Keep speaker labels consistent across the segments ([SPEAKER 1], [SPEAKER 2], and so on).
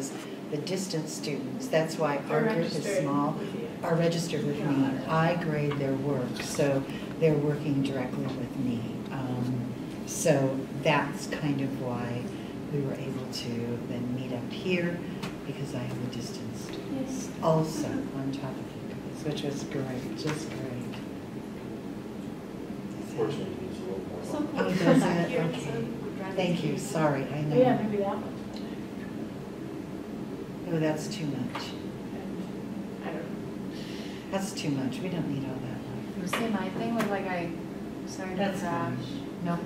[SPEAKER 1] because the distance students, that's why our
[SPEAKER 2] They're
[SPEAKER 1] group is
[SPEAKER 2] registered
[SPEAKER 1] small,
[SPEAKER 2] with you.
[SPEAKER 1] are registered with me. I grade their work, so they're working directly with me. So that's kind of why we were able to then meet up here, because I have the distance students also on top of you guys, which was great, just great.
[SPEAKER 3] Fortunately, it's a little more.
[SPEAKER 2] Some
[SPEAKER 1] Oh,
[SPEAKER 2] people
[SPEAKER 1] does
[SPEAKER 2] come back
[SPEAKER 1] it?
[SPEAKER 2] here,
[SPEAKER 1] Okay.
[SPEAKER 2] so
[SPEAKER 1] Thank you, sorry, I know.
[SPEAKER 2] yeah, maybe that one.
[SPEAKER 1] Oh, that's too much.
[SPEAKER 2] I don't know.
[SPEAKER 1] That's too much. We don't need all that.
[SPEAKER 4] See, my thing was like I started to
[SPEAKER 1] That's
[SPEAKER 4] crash,
[SPEAKER 1] No.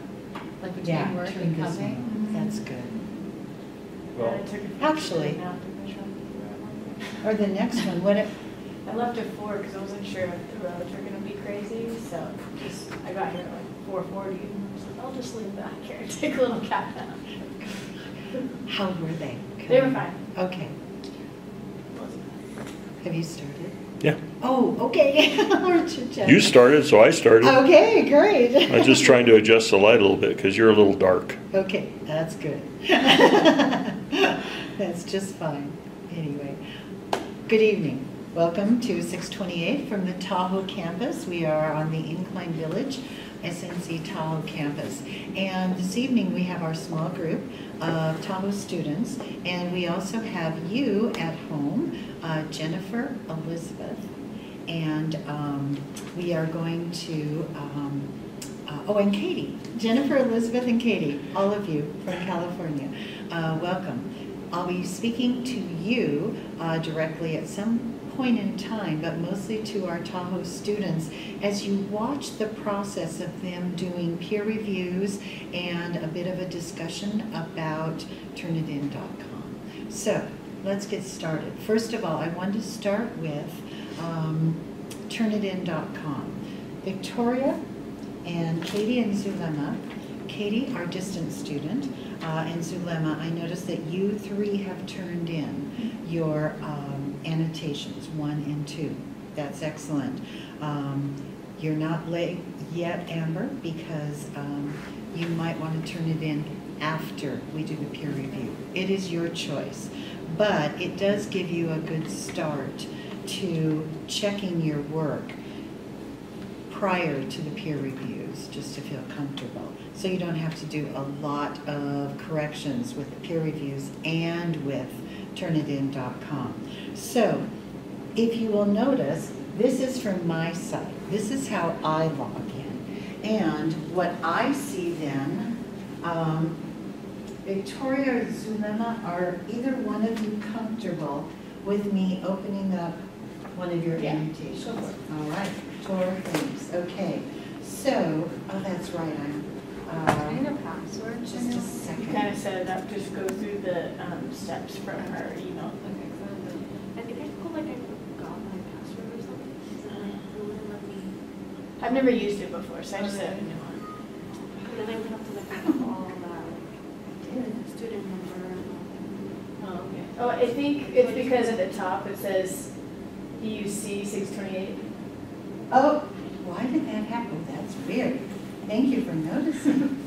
[SPEAKER 4] like between
[SPEAKER 1] Yeah,
[SPEAKER 4] work
[SPEAKER 1] between
[SPEAKER 4] and
[SPEAKER 1] this
[SPEAKER 4] coming.
[SPEAKER 1] one. That's good.
[SPEAKER 3] Well,
[SPEAKER 2] I took it
[SPEAKER 1] Actually-
[SPEAKER 2] now to push on.
[SPEAKER 1] Or the next one, what,
[SPEAKER 2] I left at 4 because I wasn't sure if the roads were going to be crazy, so I got here at like 4:40. So I'll just leave back here and take a little cap down.
[SPEAKER 1] how were they?
[SPEAKER 2] They were fine.
[SPEAKER 1] Okay.
[SPEAKER 2] Wasn't bad.
[SPEAKER 1] Have you started?
[SPEAKER 5] Yeah.
[SPEAKER 1] Oh, okay. We're chit-chatting.
[SPEAKER 5] You started, so I started.
[SPEAKER 1] Okay, great.
[SPEAKER 5] I'm just trying to adjust the light a little bit because you're a little dark.
[SPEAKER 1] Okay, that's good. That's just fine. Anyway, good evening. Welcome to 628 from the Tahoe campus. We are on the Incline Village, SNC Tahoe campus. And this evening we have our small group of Tahoe students, and we also have you at home, Jennifer, Elizabeth, and we are going to, oh, and Katie. Jennifer, Elizabeth, and Katie, all of you from California, welcome. I'll be speaking to you directly at some point in time, but mostly to our Tahoe students as you watch the process of them doing peer reviews and a bit of a discussion about turnitin.com. So let's get started. First of all, I want to start with turnitin.com. Victoria and Katie and Zulema. Katie, our distance student, and Zulema, I noticed that you three have turned in your annotations, 1 and 2. That's excellent. You're not late yet, Amber, because you might want to turn it in after we do the peer review. It is your choice, but it does give you a good start to checking your work prior to the peer reviews, just to feel comfortable. So you don't have to do a lot of corrections with the peer reviews and with turnitin.com. So if you will notice, this is from my site. This is how I log in. And what I see then, Victoria or Zulema, are either one of you comfortable with me opening up one of your annotations?
[SPEAKER 2] Sure.
[SPEAKER 1] All right, Tor, thanks. Okay, so, oh, that's right,
[SPEAKER 4] I need a password.
[SPEAKER 1] just a
[SPEAKER 2] You
[SPEAKER 1] second.
[SPEAKER 2] kind of set it up, just go through the steps from her email.
[SPEAKER 4] Okay, so
[SPEAKER 6] I think I feel like I forgot my password or something. It wouldn't let me.
[SPEAKER 2] I've never used it before, so I just set a new one.
[SPEAKER 6] And then I would have to like call that student number.
[SPEAKER 2] Oh, okay. Oh, I think it's because at the top it says EUC 628.
[SPEAKER 1] Oh, why did that happen? That's weird. Thank you for noticing.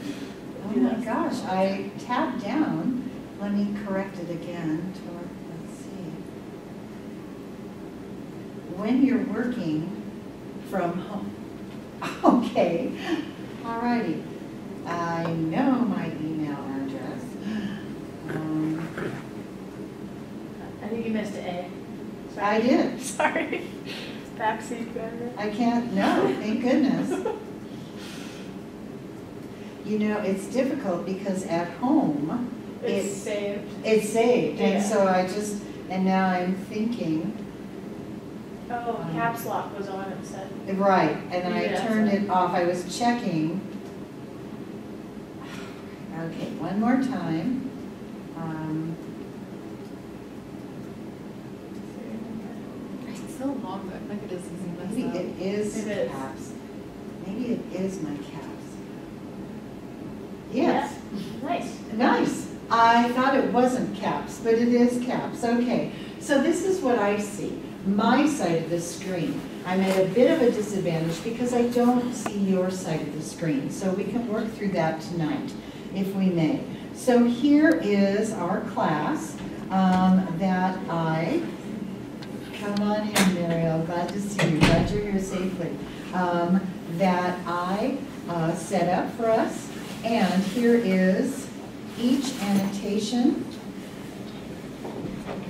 [SPEAKER 1] Oh my gosh, I tabbed down. Let me correct it again. Let's see. When you're working from home. Okay, all righty. I know my email address.
[SPEAKER 2] I think you missed an A.
[SPEAKER 1] I did.
[SPEAKER 2] Sorry. Backseat driver.
[SPEAKER 1] I can't, no, thank goodness. You know, it's difficult because at home,
[SPEAKER 2] It's saved.
[SPEAKER 1] it's saved, and
[SPEAKER 2] Yeah.
[SPEAKER 1] so I just, and now I'm thinking,
[SPEAKER 2] Oh, caps lock was on, it said.
[SPEAKER 1] right, and I
[SPEAKER 2] Yeah.
[SPEAKER 1] turned it off, I was checking. Okay, one more time.
[SPEAKER 4] it's so long, but I think it is easy to
[SPEAKER 1] Maybe
[SPEAKER 4] mess up.
[SPEAKER 1] it is
[SPEAKER 2] It is.
[SPEAKER 1] caps. Maybe it is my caps. Yes.
[SPEAKER 2] Yeah. Nice.
[SPEAKER 1] Nice. I thought it wasn't caps, but it is caps. Okay. So this is what I see. My side of the screen. I'm at a bit of a disadvantage because I don't see your side of the screen. So we can work through that tonight, if we may. So here is our class. that I set up for us. And here is each annotation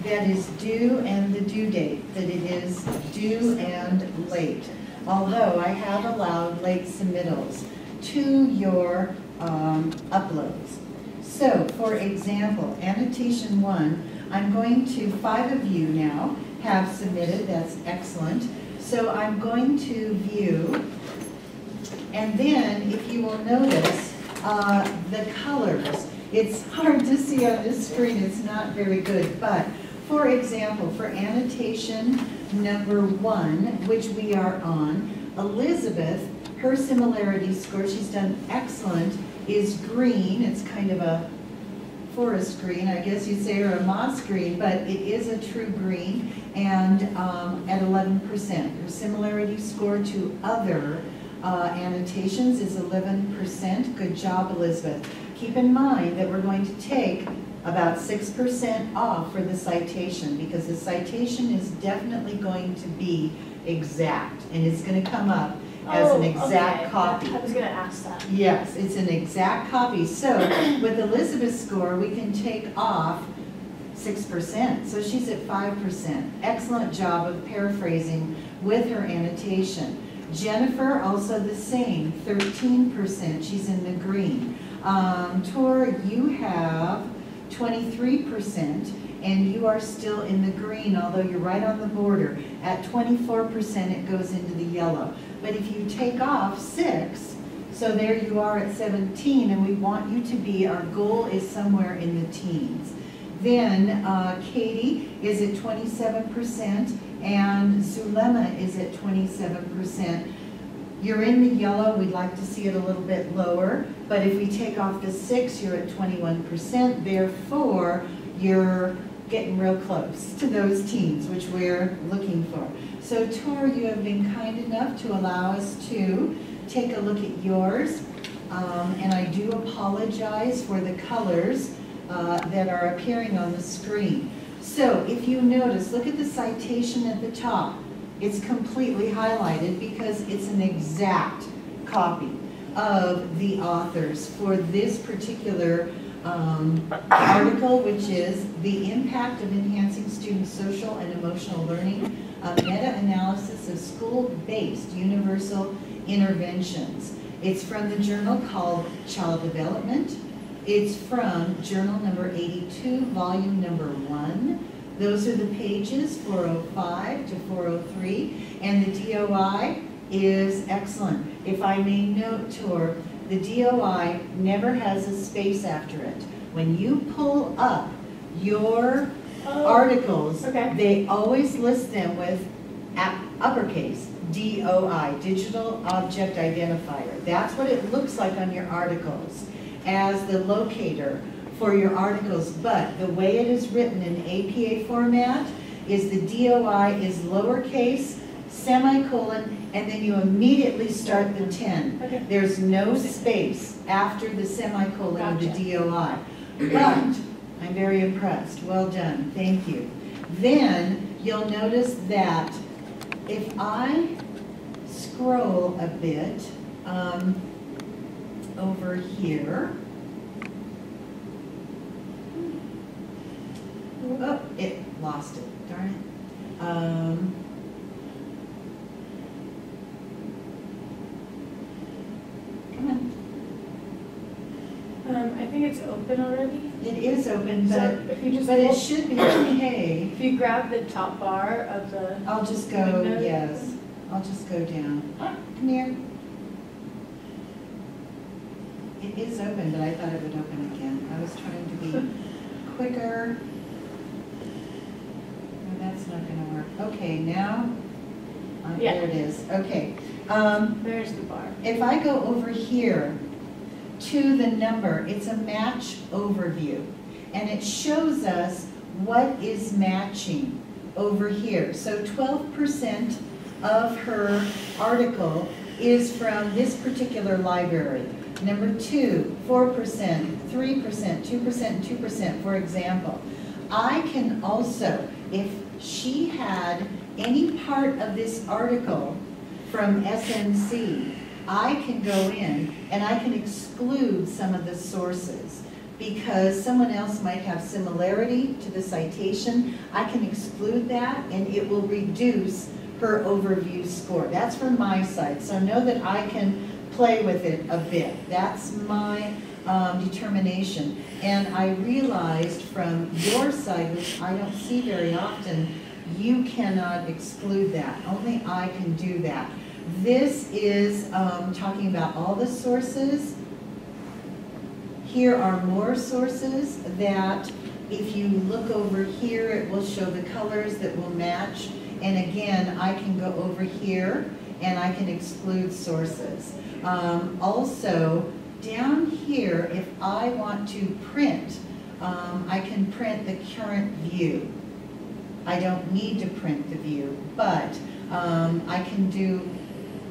[SPEAKER 1] that is due and the due date, that it is due and late. Although I have allowed late submittals to your uploads. So, for example, annotation 1, I'm going to, 5 of you now have submitted, that's excellent. So I'm going to view, and then if you will notice, the colors. It's hard to see on this screen, it's not very good, but for example, for annotation number 1, which we are on, Elizabeth, her similarity score, she's done excellent, is green. It's kind of a forest green, I guess you'd say, or a moss green, but it is a true green, and at 11%. Her similarity score to other annotations is 11%. Good job, Elizabeth. Keep in mind that we're going to take about 6% off for the citation, because the citation is definitely going to be exact, and it's going to come up as an exact copy.
[SPEAKER 2] I was going to ask that.
[SPEAKER 1] Yes, it's an exact copy. So with Elizabeth's score, we can take off 6%. So she's at 5%. Excellent job of paraphrasing with her annotation. Jennifer, also the same, 13%. She's in the green. Tor, you have 23%, and you are still in the green, although you're right on the border. At 24%, it goes into the yellow. But if you take off 6, so there you are at 17, and we want you to be, our goal is somewhere in the teens. Then Katie is at 27%, and Zulema is at 27%. You're in the yellow, we'd like to see it a little bit lower, but if we take off the 6, you're at 21%, therefore you're getting real close to those teens, which we're looking for. So Tor, you have been kind enough to allow us to take a look at yours, and I do apologize for the colors that are appearing on the screen. So if you notice, look at the citation at the top. It's completely highlighted because it's an exact copy of the authors for this particular article, which is The Impact of Enhancing Student Social and Emotional Learning, a meta-analysis of school-based universal interventions. It's from the journal called Child Development. It's from journal number 82, volume number 1. Those are the pages 405 to 403, and the DOI is excellent. If I may note, Tor, the DOI never has a space after it. When you pull up your articles, they always list them with uppercase, DOI, Digital Object Identifier. That's what it looks like on your articles as the locator for your articles, but the way it is written in APA format is the DOI is lowercase, semicolon, and then you immediately start the 10.
[SPEAKER 2] Okay.
[SPEAKER 1] There's no space after the semicolon of
[SPEAKER 2] Gotcha.
[SPEAKER 1] the DOI. But I'm very impressed. Well done. Thank you. Then you'll notice that if I scroll a bit over here, oh, it lost it, darn it. Come on.
[SPEAKER 2] I think it's open already.
[SPEAKER 1] It is open,
[SPEAKER 2] So
[SPEAKER 1] but,
[SPEAKER 2] if you just
[SPEAKER 1] but it
[SPEAKER 2] pull-
[SPEAKER 1] should be okay.
[SPEAKER 2] If you grab the top bar of the,
[SPEAKER 1] I'll just go,
[SPEAKER 2] window.
[SPEAKER 1] yes, I'll just go down. Ah, come here. It is open, but I thought it would open again. I was trying to be quicker. No, that's not gonna work. Okay, now,
[SPEAKER 2] Yeah.
[SPEAKER 1] there it is. Okay.
[SPEAKER 2] there's the bar.
[SPEAKER 1] If I go over here to the number, it's a match overview. And it shows us what is matching over here. So 12% of her article is from this particular library. Number 2, 4%, 3%, 2%, and 2%, for example. I can also, if she had any part of this article from SNC, I can go in and I can exclude some of the sources because someone else might have similarity to the citation. I can exclude that and it will reduce her overview score. That's from my side. So know that I can play with it a bit. That's my determination. And I realized from your side, which I don't see very often, you cannot exclude that. Only I can do that. This is talking about all the sources. Here are more sources that if you look over here, it will show the colors that will match. And again, I can go over here and I can exclude sources. Also, down here, if I want to print, I can print the current view. I don't need to print the view, but I can do,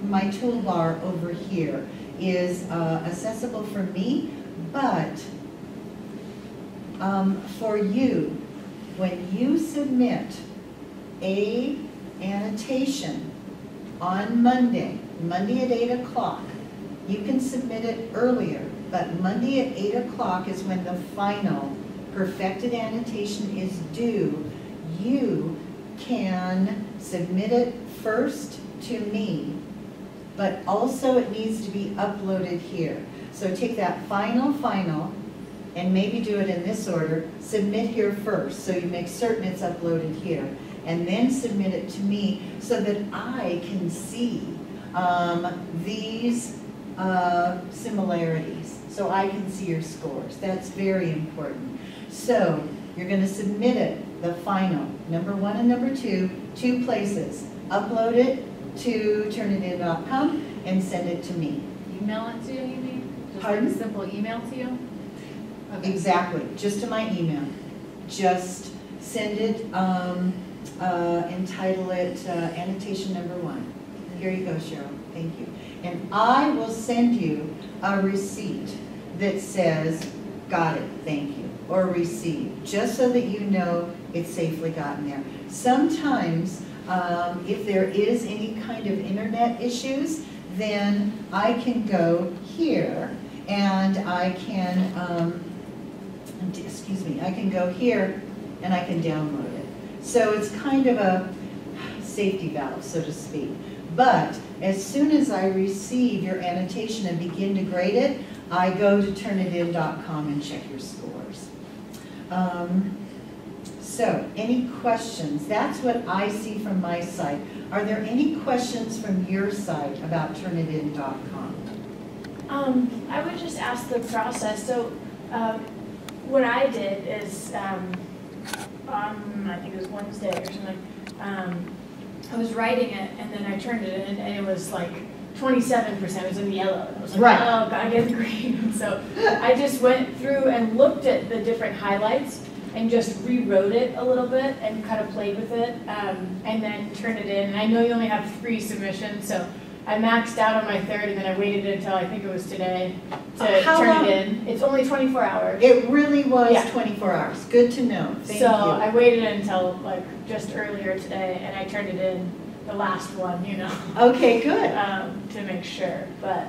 [SPEAKER 1] my toolbar over here is accessible for me, but for you, when you submit a annotation on Monday at 8 o'clock, you can submit it earlier, but Monday at 8 o'clock is when the final perfected annotation is due. You can submit it first to me, but also it needs to be uploaded here. So take that final, and maybe do it in this order. Submit here first, so you make certain it's uploaded here, and then submit it to me so that I can see these similarities, so I can see your scores. That's very important. So you're going to submit it, the final, number 1 and number 2, 2 places. Upload it to turnitin.com and send it to me.
[SPEAKER 4] Email it to you, you mean? Just
[SPEAKER 1] Pardon?
[SPEAKER 4] like a simple email to you? Okay.
[SPEAKER 1] Exactly, just to my email. Just send it, entitle it annotation number 1. Here you go, Cheryl, thank you. And I will send you a receipt that says, got it, thank you, or received, just so that you know it's safely gotten there. Sometimes, if there is any kind of internet issues, then I can go here and I can, excuse me, I can go here and I can download it. So it's kind of a safety valve, so to speak. But as soon as I receive your annotation and begin to grade it, I go to turnitin.com and check your scores. So, any questions? That's what I see from my side. Are there any questions from your side about turnitin.com?
[SPEAKER 2] I would just ask the process. So, what I did is, I think it was Wednesday or something, I was writing it and then I turned it in and it was like 27%, it was in yellow. I was like,
[SPEAKER 1] right.
[SPEAKER 2] Oh, I get green. So I just went through and looked at the different highlights and just rewrote it a little bit and kind of played with it, and then turned it in. And I know you only have 3 submissions, so I maxed out on my 3rd, and then I waited until I think it was today to turn it in. It's only 24 hours.
[SPEAKER 1] It really was
[SPEAKER 2] Yeah.
[SPEAKER 1] 24 hours. Good to know. Thank
[SPEAKER 2] So
[SPEAKER 1] you.
[SPEAKER 2] I waited until like just earlier today, and I turned it in the last one, you know.
[SPEAKER 1] Okay, good.
[SPEAKER 2] To make sure, but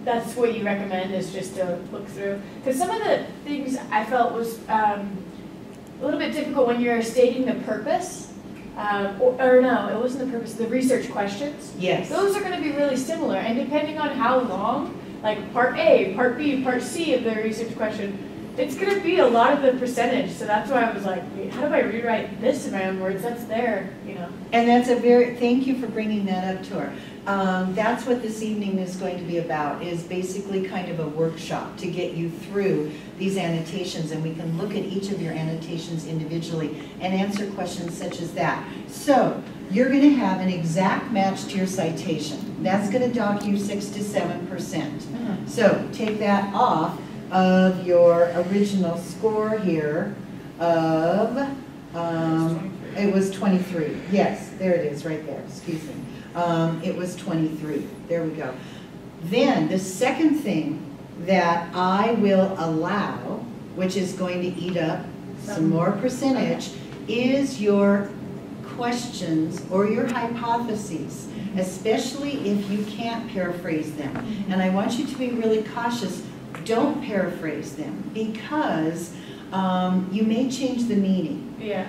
[SPEAKER 2] that's what you recommend, is just to look through. Because some of the things I felt was a little bit difficult when you're stating the purpose, or no, it wasn't the purpose, the research questions.
[SPEAKER 1] Yes.
[SPEAKER 2] Those are going to be really similar, and depending on how long, like part A, part B, part C of the research question, it's going to be a lot of the percentage. So that's why I was like, wait, how do I rewrite this in my own words? That's there, you know.
[SPEAKER 1] And that's thank you for bringing that up to her. That's what this evening is going to be about, is basically kind of a workshop to get you through these annotations, and we can look at each of your annotations individually and answer questions such as that. So you're going to have an exact match to your citation. That's going to dock you 6 to 7%. So take that off of your original score here of, it was 23. Yes, there it is right there, excuse me. It was 23, there we go. Then the second thing that I will allow, which is going to eat up some more percentage, is your questions or your hypotheses, especially if you can't paraphrase them. And I want you to be really cautious. Don't paraphrase them because you may change the meaning.
[SPEAKER 2] Yeah.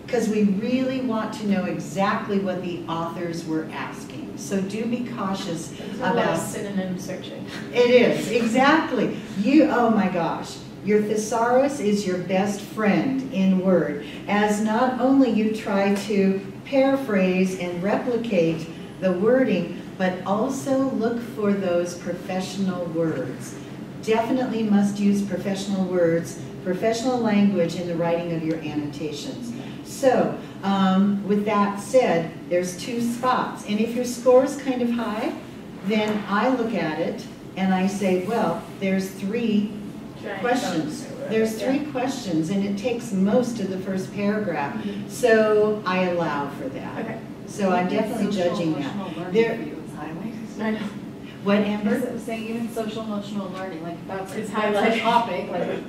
[SPEAKER 1] Because we really want to know exactly what the authors were asking. So do be cautious
[SPEAKER 2] It's a lot of
[SPEAKER 1] about.
[SPEAKER 2] synonym searching.
[SPEAKER 1] It is, exactly. Oh my gosh. Your thesaurus is your best friend in Word, as not only you try to paraphrase and replicate the wording, but also look for those professional words. Definitely must use professional words, professional language in the writing of your annotations. So, with that said, there's 2 spots. And if your score is kind of high, then I look at it and I say, well, there's 3 questions. There's 3 questions, and it takes most of the first paragraph. So I allow for that.
[SPEAKER 2] Okay.
[SPEAKER 1] So I'm definitely judging that. There-
[SPEAKER 2] I know.
[SPEAKER 1] What, Amber?
[SPEAKER 4] I'm saying even social emotional learning, like that's
[SPEAKER 2] It's
[SPEAKER 4] that's
[SPEAKER 2] highlighted.
[SPEAKER 4] a topic, like.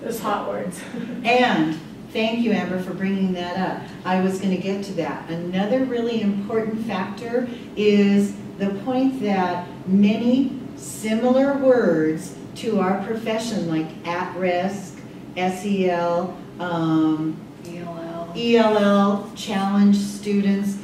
[SPEAKER 2] Those hot words.
[SPEAKER 1] And thank you, Amber, for bringing that up. I was going to get to that. Another really important factor is the point that many similar words to our profession, like at risk, SEL, ELL, challenge students,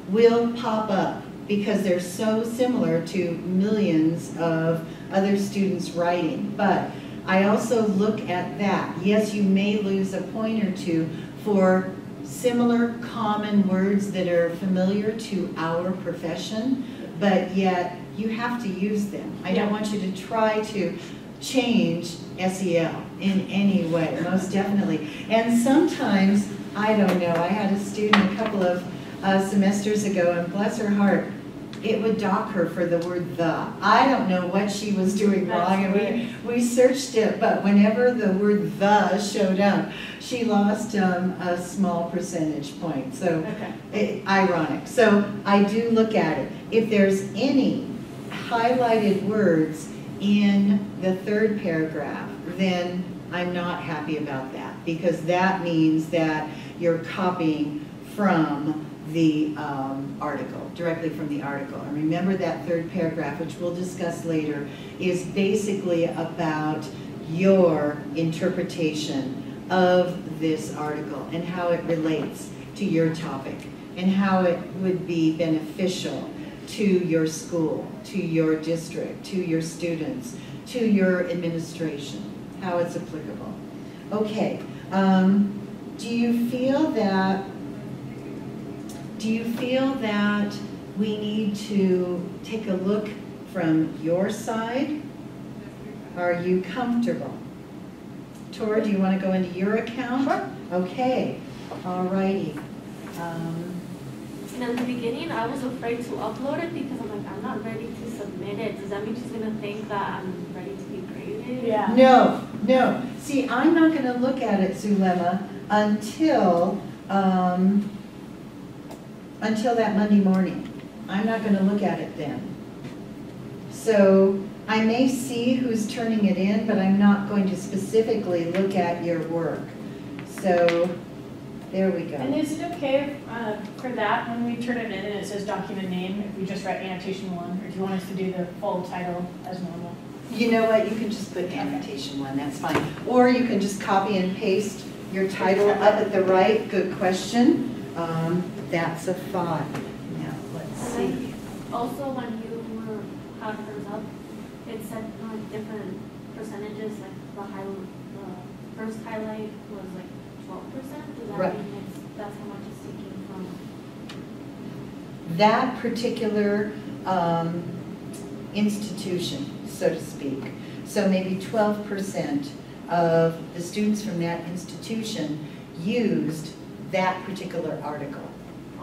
[SPEAKER 1] will pop up because they're so similar to millions of other students writing. But I also look at that. Yes, you may lose a point or 2 for similar common words that are familiar to our profession, but yet you have to use them. I don't want you to try to change SEL in any way, most definitely. And sometimes, I don't know, I had a student a couple of semesters ago, and bless her heart, it would dock her for the word the. I don't know what she was doing wrong, and we searched it, but whenever the word the showed up, she lost a small percentage point. So, ironic. So I do look at it. If there's any highlighted words in the 3rd paragraph, then I'm not happy about that, because that means that you're copying from the article, directly from the article. And remember that 3rd paragraph, which we'll discuss later, is basically about your interpretation of this article and how it relates to your topic and how it would be beneficial to your school, to your district, to your students, to your administration, how it's applicable. Okay, do you feel that we need to take a look from your side? Are you comfortable? Tora, do you want to go into your account?
[SPEAKER 6] Sure.
[SPEAKER 1] Okay, all righty.
[SPEAKER 6] And in the beginning, I was afraid to upload it because I'm like, I'm not ready to submit it. Does that mean she's gonna think that I'm ready to be graded?
[SPEAKER 2] Yeah.
[SPEAKER 1] No. See, I'm not going to look at it, Zulema, until that Monday morning. I'm not going to look at it then. So I may see who's turning it in, but I'm not going to specifically look at your work. So there we go.
[SPEAKER 2] And is it okay for that, when we turn it in and it says document name, if we just write annotation 1, or do you want us to do the full title as normal?
[SPEAKER 1] You know what, you can just put annotation 1, that's fine. Or you can just copy and paste your title up at the right. Good question. That's a thought. Now, let's see.
[SPEAKER 6] Also, when you had hers up, it said different percentages, like the first highlight was like 12%. Does that
[SPEAKER 1] Right.
[SPEAKER 6] mean that's how much it's taking from?
[SPEAKER 1] That particular institution, so to speak. So maybe 12% of the students from that institution used that particular article.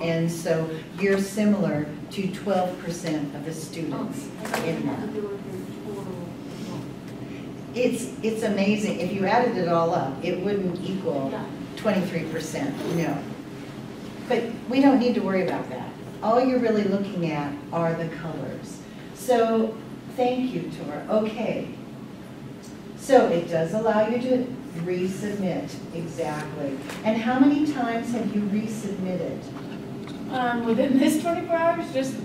[SPEAKER 1] And so you're similar to 12% of the students in that. It's amazing. If you added it all up, it wouldn't equal 23%, no. But we don't need to worry about that. All you're really looking at are the colors. So, thank you, Tor. Okay. So it does allow you to Resubmit, exactly. And how many times have you resubmitted?
[SPEAKER 2] Within this 24 hours, just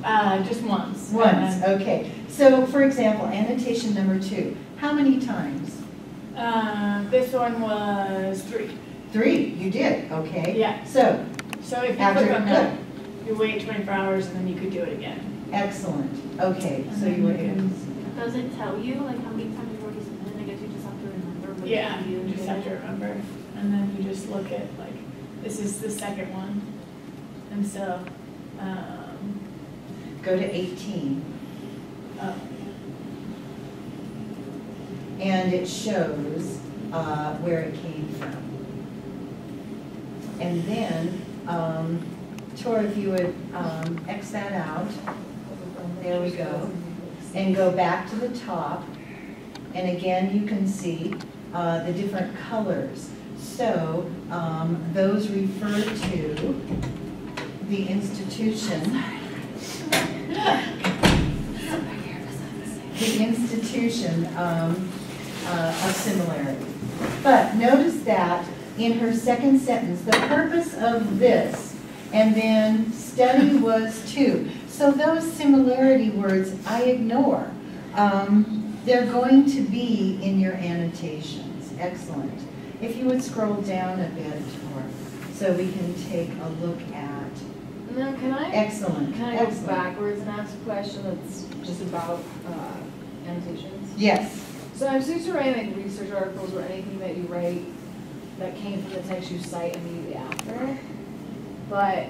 [SPEAKER 2] once.
[SPEAKER 1] Once, okay. So, for example, annotation number 2, how many times?
[SPEAKER 2] This one was 3.
[SPEAKER 1] 3, you did, okay.
[SPEAKER 2] Yeah.
[SPEAKER 1] So,
[SPEAKER 2] So if you
[SPEAKER 1] after,
[SPEAKER 2] click on
[SPEAKER 1] good,
[SPEAKER 2] that, you wait 24 hours and then you could do it again.
[SPEAKER 1] excellent, okay,
[SPEAKER 2] And
[SPEAKER 1] so
[SPEAKER 2] then
[SPEAKER 1] you were
[SPEAKER 2] you can-
[SPEAKER 1] able
[SPEAKER 6] Does it tell you like how many times you've already submitted? I guess you just have to remember which
[SPEAKER 2] Yeah,
[SPEAKER 6] one
[SPEAKER 2] you just have to
[SPEAKER 6] did.
[SPEAKER 2] remember. And then you just look at, like, this is the second one. And so,
[SPEAKER 1] go to 18,
[SPEAKER 2] oh,
[SPEAKER 1] and it shows where it came from. And then, Tor, if you would X that out, there we go, and go back to the top, and again, you can see the different colors. So those refer to the institution. The institution of similarity. But notice that in her second sentence, the purpose of this, and then study was to. So those similarity words I ignore. They're going to be in your annotations. Excellent. If you would scroll down a bit, so we can take a look at.
[SPEAKER 4] No,
[SPEAKER 1] Excellent.
[SPEAKER 4] can I go
[SPEAKER 1] Excellent.
[SPEAKER 4] backwards and ask a question that's just about annotations?
[SPEAKER 1] Yes.
[SPEAKER 4] So I'm used to writing like research articles or anything that you write that came from the text you cite immediately after. But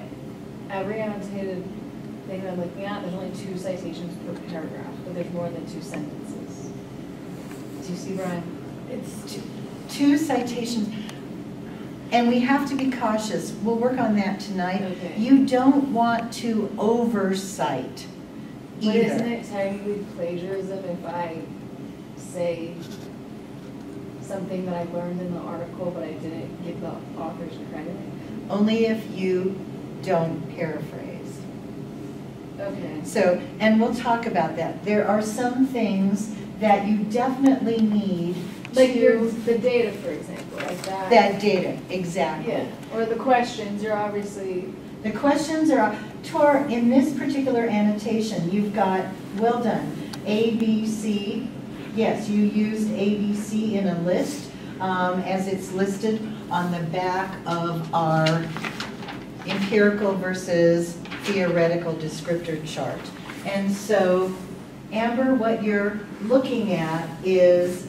[SPEAKER 4] every annotated thing that I'm looking at, there's only 2 citations per paragraph, but there's more than 2 sentences. Do you see, Brian?
[SPEAKER 1] It's two citations. And we have to be cautious. We'll work on that tonight.
[SPEAKER 4] Okay.
[SPEAKER 1] You don't want to oversight
[SPEAKER 4] But
[SPEAKER 1] either.
[SPEAKER 4] isn't it technically plagiarism if I say something that I learned in the article, but I didn't give the authors credit?
[SPEAKER 1] Only if you don't paraphrase.
[SPEAKER 4] Okay.
[SPEAKER 1] So, and we'll talk about that. There are some things that you definitely need
[SPEAKER 4] Like
[SPEAKER 1] to,
[SPEAKER 4] the data, for example, like that.
[SPEAKER 1] that data, exactly.
[SPEAKER 4] Yeah, or the questions, you're obviously,
[SPEAKER 1] The questions are, Tor, in this particular annotation, you've got, well done, A, B, C. Yes, you used A, B, C in a list as it's listed on the back of our empirical versus theoretical descriptor chart. And so, Amber, what you're looking at is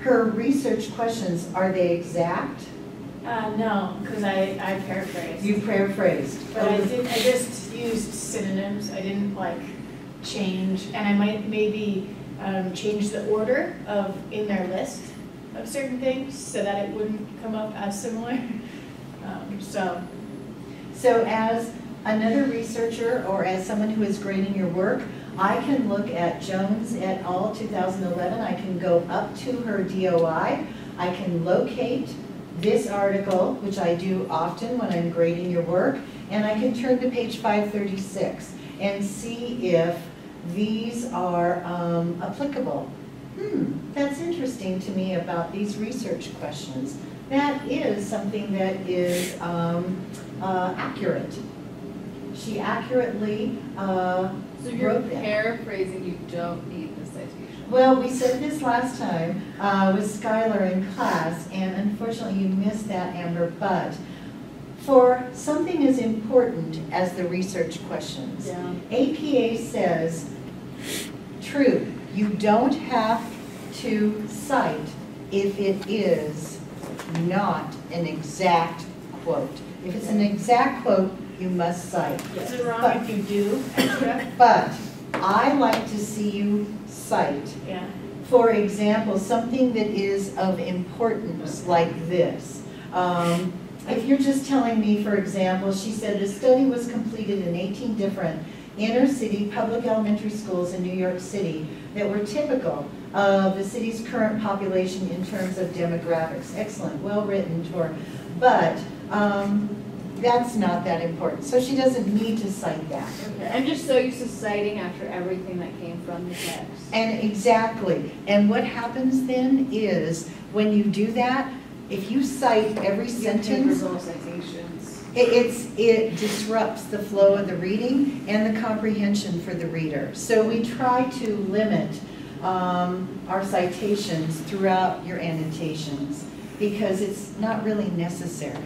[SPEAKER 1] her research questions. Are they exact?
[SPEAKER 2] no, because I paraphrased.
[SPEAKER 1] You paraphrased.
[SPEAKER 2] But I just used synonyms. I didn't like change, and I might maybe change the order of in their list of certain things so that it wouldn't come up as similar.
[SPEAKER 1] So as another researcher or as someone who is grading your work, I can look at Jones et al. 2011. I can go up to her DOI. I can locate this article, which I do often when I'm grading your work, and I can turn to page 536 and see if these are applicable. That's interesting to me about these research questions. That is something that is accurate. She accurately
[SPEAKER 4] so you're
[SPEAKER 1] wrote them.
[SPEAKER 4] paraphrasing, you don't need the citation.
[SPEAKER 1] Well, we said this last time with Skylar in class, and unfortunately you missed that, Amber, but for something as important as the research questions,
[SPEAKER 4] Yeah.
[SPEAKER 1] APA says, true, you don't have to cite if it is not an exact quote. If it's an exact quote, you must cite.
[SPEAKER 2] Is it wrong
[SPEAKER 1] But-
[SPEAKER 2] if you do extra?
[SPEAKER 1] But I like to see you cite.
[SPEAKER 2] Yeah.
[SPEAKER 1] For example, something that is of importance like this. If you're just telling me, for example, she said the study was completed in 18 different inner city public elementary schools in New York City that were typical of the city's current population in terms of demographics. Excellent, well written, Tor. But that's not that important. So she doesn't need to cite that.
[SPEAKER 4] Okay, I'm just so used to citing after everything that came from the text.
[SPEAKER 1] And exactly. And what happens then is when you do that, if you cite every sentence,
[SPEAKER 4] Papers, citations.
[SPEAKER 1] it disrupts the flow of the reading and the comprehension for the reader. So we try to limit our citations throughout your annotations because it's not really necessary.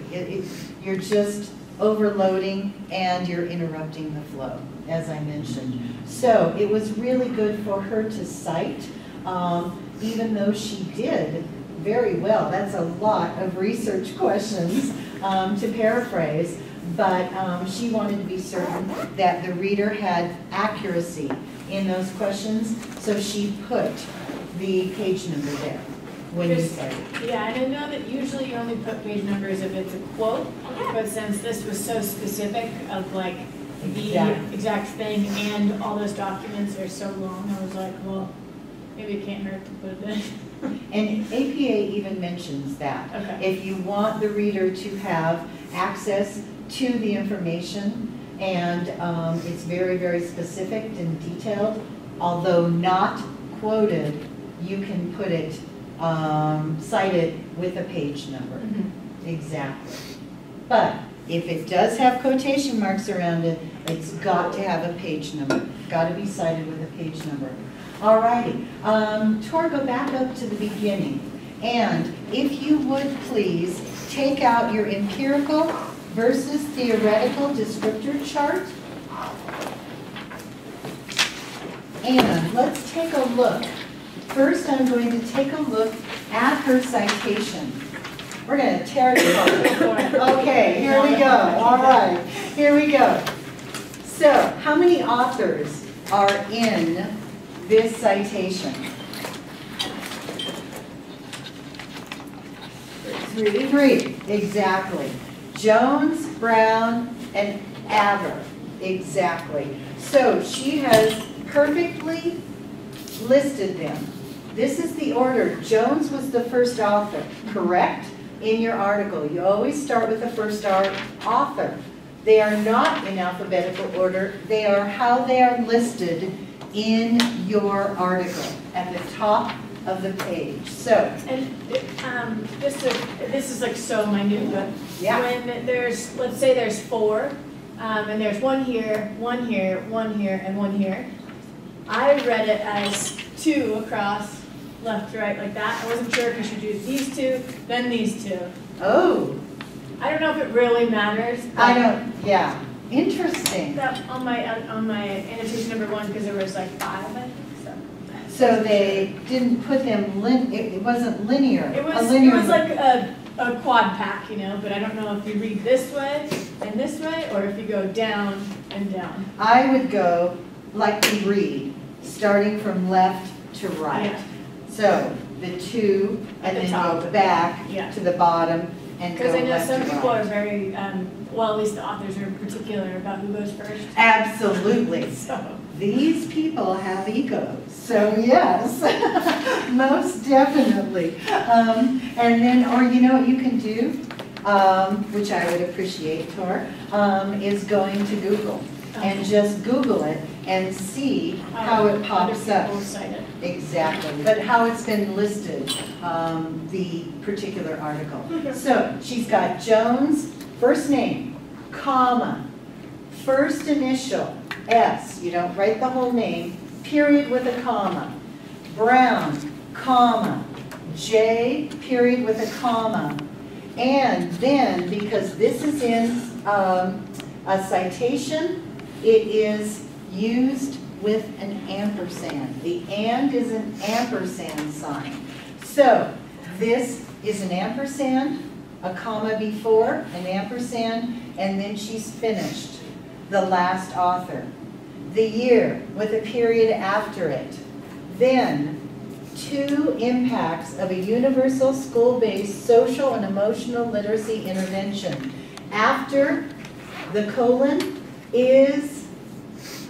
[SPEAKER 1] You're just overloading and you're interrupting the flow, as I mentioned. So it was really good for her to cite, even though she did very well. That's a lot of research questions to paraphrase, but she wanted to be certain that the reader had accuracy in those questions, so she put the page number there when you say it.
[SPEAKER 2] Yeah, and I know that usually you only put page numbers if it's a quote, but since this was so specific of like the exact thing and all those documents are so long, I was like, well, maybe it can't hurt to put it in.
[SPEAKER 1] And APA even mentions that.
[SPEAKER 2] Okay.
[SPEAKER 1] If you want the reader to have access to the information, and it's very, very specific and detailed, although not quoted, you can put it, cite it with a page number.
[SPEAKER 2] Mm-hmm.
[SPEAKER 1] Exactly. But if it does have quotation marks around it, it's got to have a page number. Got to be cited with a page number. All righty. Tor, go back up to the beginning. And if you would please take out your empirical versus theoretical descriptor chart. And let's take a look. First, I'm going to take a look at her citation. We're going to tear it apart. Okay, here we go. All right, here we go. So, how many authors are in this citation? Three, exactly. Jones, Brown, and Aber, exactly. So she has perfectly listed them. This is the order. Jones was the first author, correct? In your article, you always start with the first author. They are not in alphabetical order. They are how they are listed in your article at the top of the page. So,
[SPEAKER 2] and this is like so minute, but
[SPEAKER 1] yeah.
[SPEAKER 2] when there's, let's say there's 4, and there's one here, one here, one here, and one here, I read it as 2 across, left to right, like that. I wasn't sure if you should do these 2, then these 2.
[SPEAKER 1] Oh.
[SPEAKER 2] I don't know if it really matters.
[SPEAKER 1] I don't, yeah. Interesting.
[SPEAKER 2] That on my annotation number 1, because there was like 5, I think.
[SPEAKER 1] So they didn't put them, it wasn't linear.
[SPEAKER 2] It was like a quad pack, you know, but I don't know if you read this way and this way, or if you go down and down.
[SPEAKER 1] I would go like we read, starting from left to right.
[SPEAKER 2] Yeah.
[SPEAKER 1] So the 2, and then go back to the bottom and go left to right.
[SPEAKER 2] Because I know some people are very, well, at least the authors are particular about who goes first.
[SPEAKER 1] Absolutely.
[SPEAKER 2] So.
[SPEAKER 1] These people have egos, so yes, most definitely. And then, or you know what you can do, which I would appreciate, Tor, is going to Google and just Google it and see how it pops up. Exactly, but how it's been listed, the particular article. So she's got Jones, first name, comma, first initial, S, you don't write the whole name, period with a comma. Brown, comma. J, period with a comma. And then, because this is in a citation, it is used with an ampersand. The and is an ampersand sign. So, this is an ampersand, a comma before, an ampersand, and then she's finished. The last author. The year with a period after it. Then, 2 impacts of a universal school-based social and emotional literacy intervention. After the colon is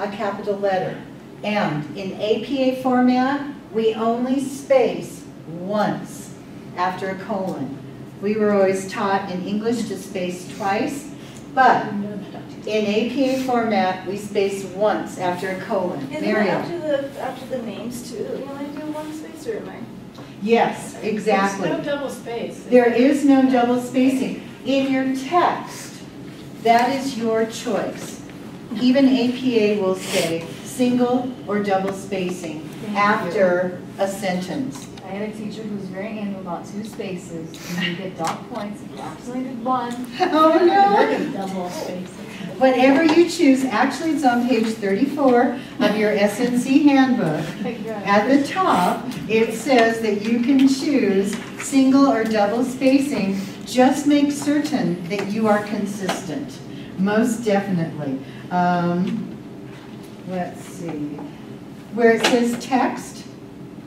[SPEAKER 1] a capital letter. And in APA format, we only space once after a colon. We were always taught in English to space twice, but in APA format, we space once after a colon.
[SPEAKER 7] Isn't
[SPEAKER 1] Miriam.
[SPEAKER 7] it after the names too? You only do 1 space, or am I?
[SPEAKER 1] Yes, exactly.
[SPEAKER 2] There's no double space.
[SPEAKER 1] There is no double spacing. In your text, that is your choice. Even APA will say single or double spacing after a sentence.
[SPEAKER 4] I had a teacher who was very anal about 2 spaces, and you get dock points if you actually did 1.
[SPEAKER 1] Oh no!
[SPEAKER 2] Double space.
[SPEAKER 1] Whatever you choose, actually it's on page 34 of your SNC handbook. At the top, it says that you can choose single or double spacing. Just make certain that you are consistent. Most definitely. Let's see. Where it says text,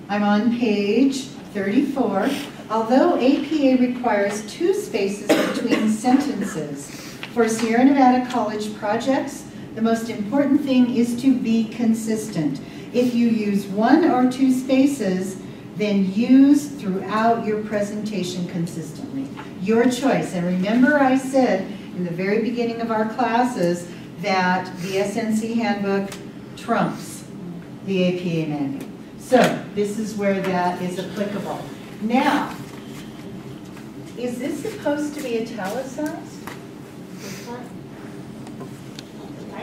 [SPEAKER 1] I'm on page 34. Although APA requires 2 spaces between sentences, for Sierra Nevada College projects, the most important thing is to be consistent. If you use 1 or 2 spaces, then use throughout your presentation consistently. Your choice. And remember I said in the very beginning of our classes that the SNC handbook trumps the APA manual. So this is where that is applicable. Now, is this supposed to be italicized?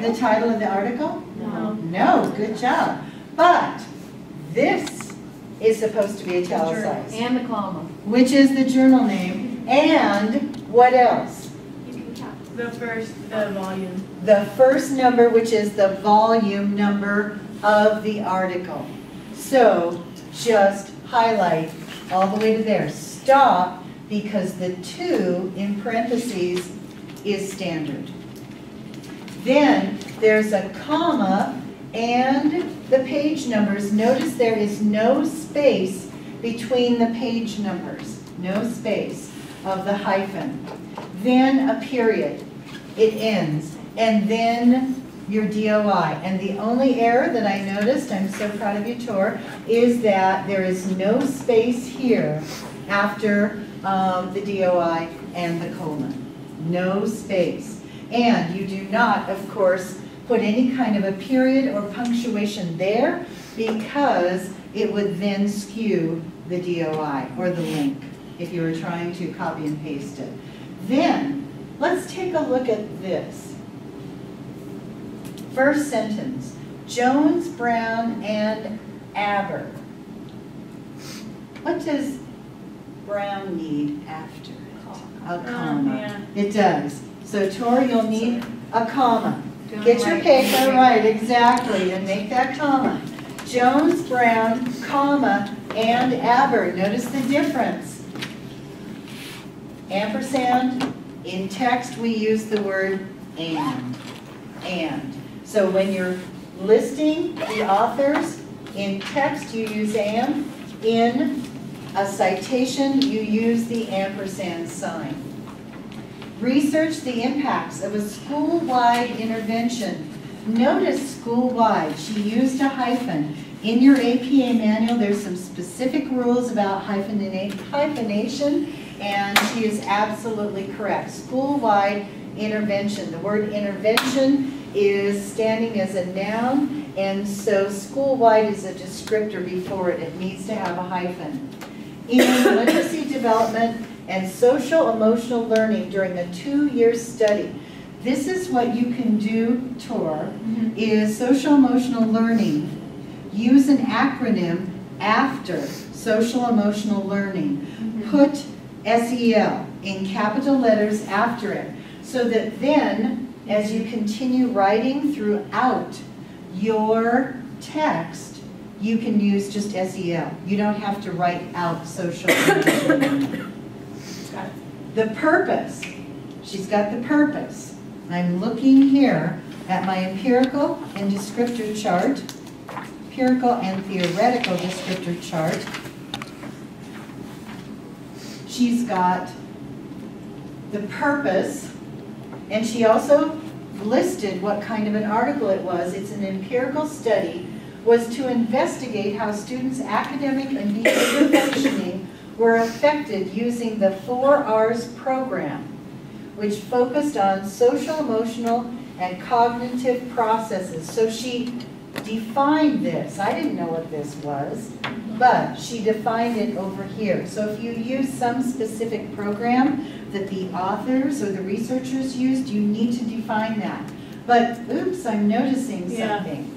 [SPEAKER 1] The title of the article?
[SPEAKER 6] No.
[SPEAKER 1] No, good job. But this is supposed to be italicized,
[SPEAKER 4] And the comma.
[SPEAKER 1] which is the journal name, and what else?
[SPEAKER 6] You can cap.
[SPEAKER 2] The volume.
[SPEAKER 1] The first number, which is the volume number of the article. So just highlight all the way to there. Stop, because the 2 in parentheses is standard. Then there's a comma and the page numbers. Notice there is no space between the page numbers. No space of the hyphen. Then a period. It ends. And then your DOI. And the only error that I noticed, I'm so proud of you, Tor, is that there is no space here after the DOI and the colon. No space. And you do not, of course, put any kind of a period or punctuation there, because it would then skew the DOI or the link if you were trying to copy and paste it. Then, let's take a look at this. First sentence, Jones, Brown, and Aber. What does Brown need after it? A comma.
[SPEAKER 2] Yeah.
[SPEAKER 1] It does. So Tor, you'll need a comma.
[SPEAKER 4] Doing
[SPEAKER 1] Get your
[SPEAKER 4] right.
[SPEAKER 1] paper right, exactly, and make that comma. Jones, Brown, comma, and Aber. Notice the difference. Ampersand, in text we use the word and. So when you're listing the authors, in text you use and, in a citation you use the ampersand sign. Research the impacts of a school-wide intervention. Notice school-wide, she used a hyphen. In your APA manual, there's some specific rules about hyphenation, and she is absolutely correct. School-wide intervention. The word intervention is standing as a noun, and so school-wide is a descriptor before it. It needs to have a hyphen. In literacy development and social emotional learning during a 2-year study. This is what you can do, Tor, is social emotional learning. Use an acronym after social emotional learning. Put SEL in capital letters after it, so that then, as you continue writing throughout your text, you can use just SEL. You don't have to write out social emotional learning. The purpose, she's got the purpose. I'm looking here at my empirical and descriptor chart, empirical and theoretical descriptor chart. She's got the purpose, and she also listed what kind of an article it was. It's an empirical study, was to investigate how students' academic and behavior functioning were affected using the 4 R's program, which focused on social, emotional, and cognitive processes. So she defined this. I didn't know what this was, but she defined it over here. So if you use some specific program that the authors or the researchers used, you need to define that. But, oops, I'm noticing
[SPEAKER 2] Yeah.
[SPEAKER 1] something.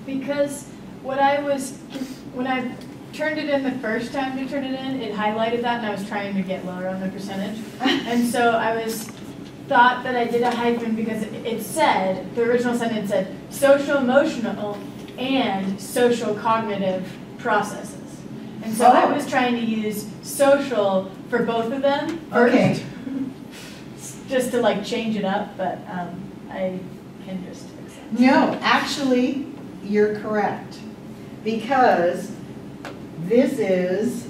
[SPEAKER 2] Because when I turned it in the first time we turned it in, it highlighted that and I was trying to get lower on the percentage. And so I thought that I did a hyphen because it said, the original sentence said, social emotional and social cognitive processes. And so I was trying to use social for both of them first.
[SPEAKER 1] Okay.
[SPEAKER 2] Just to like change it up, but I can just fix it.
[SPEAKER 1] No, actually, you're correct. Because this is,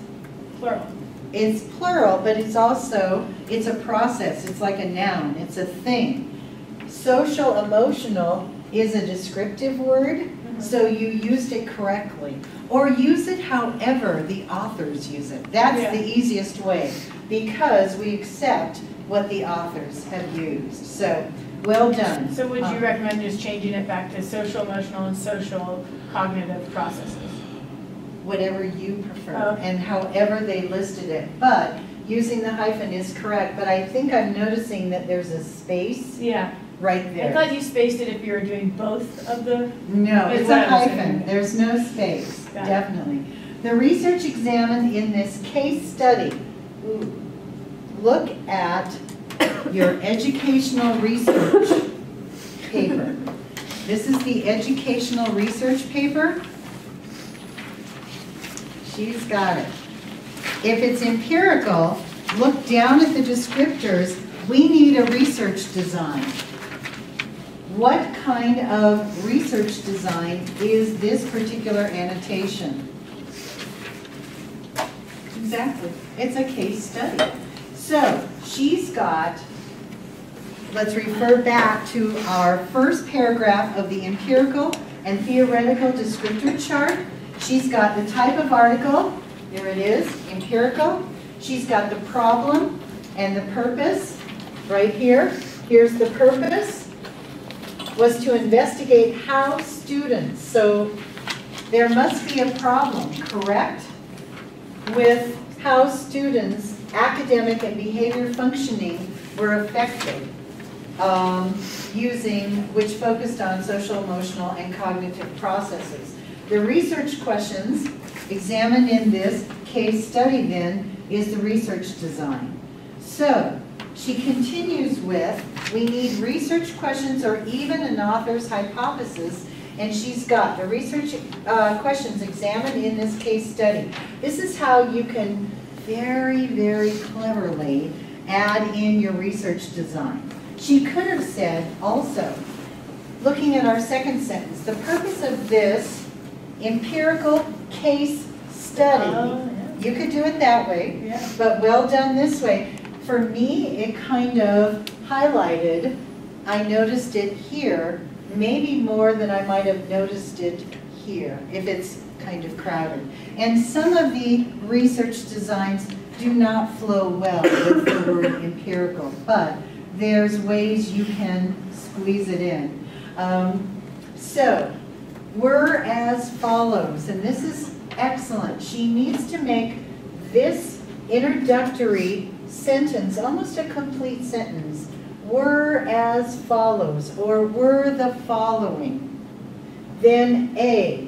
[SPEAKER 2] Plural.
[SPEAKER 1] it's plural, but it's also, it's a process. It's like a noun. It's a thing. Social emotional is a descriptive word, so you used it correctly. Or use it however the authors use it. That's the easiest way, because we accept what the authors have used. So, well done.
[SPEAKER 2] So would you recommend just changing it back to social emotional and social cognitive processes?
[SPEAKER 1] Whatever you prefer,
[SPEAKER 2] Oh.
[SPEAKER 1] and however they listed it. But using the hyphen is correct, but I think I'm noticing that there's a space
[SPEAKER 2] Yeah.
[SPEAKER 1] right
[SPEAKER 2] I
[SPEAKER 1] there.
[SPEAKER 2] thought you spaced it if you were doing both of the.
[SPEAKER 1] No,
[SPEAKER 2] Is
[SPEAKER 1] it's a
[SPEAKER 2] what I was
[SPEAKER 1] hyphen.
[SPEAKER 2] saying.
[SPEAKER 1] There's no space,
[SPEAKER 2] Got it.
[SPEAKER 1] definitely. The research examined in this case study. Look at your educational research paper. This is the educational research paper. She's got it. If it's empirical, look down at the descriptors. We need a research design. What kind of research design is this particular annotation? Exactly. It's a case study. So she's got, let's refer back to our first paragraph of the empirical and theoretical descriptor chart. She's got the type of article, there it is, empirical. She's got the problem and the purpose right here. Here's the purpose, was to investigate how students, so there must be a problem, correct? With how students' academic and behavior functioning were affected, which focused on social, emotional, and cognitive processes. The research questions examined in this case study then is the research design. So she continues with, we need research questions or even an author's hypothesis, and she's got the research questions examined in this case study. This is how you can very, very cleverly add in your research design. She could have said also, looking at our second sentence, the purpose of this empirical case study, you could do it that way, but well done this way. For me, it kind of highlighted, I noticed it here, maybe more than I might have noticed it here, if it's kind of crowded. And some of the research designs do not flow well with the word empirical, but there's ways you can squeeze it in. So, we're as follows, and this is excellent. She needs to make this introductory sentence almost a complete sentence. Were as follows, or were the following. Then A,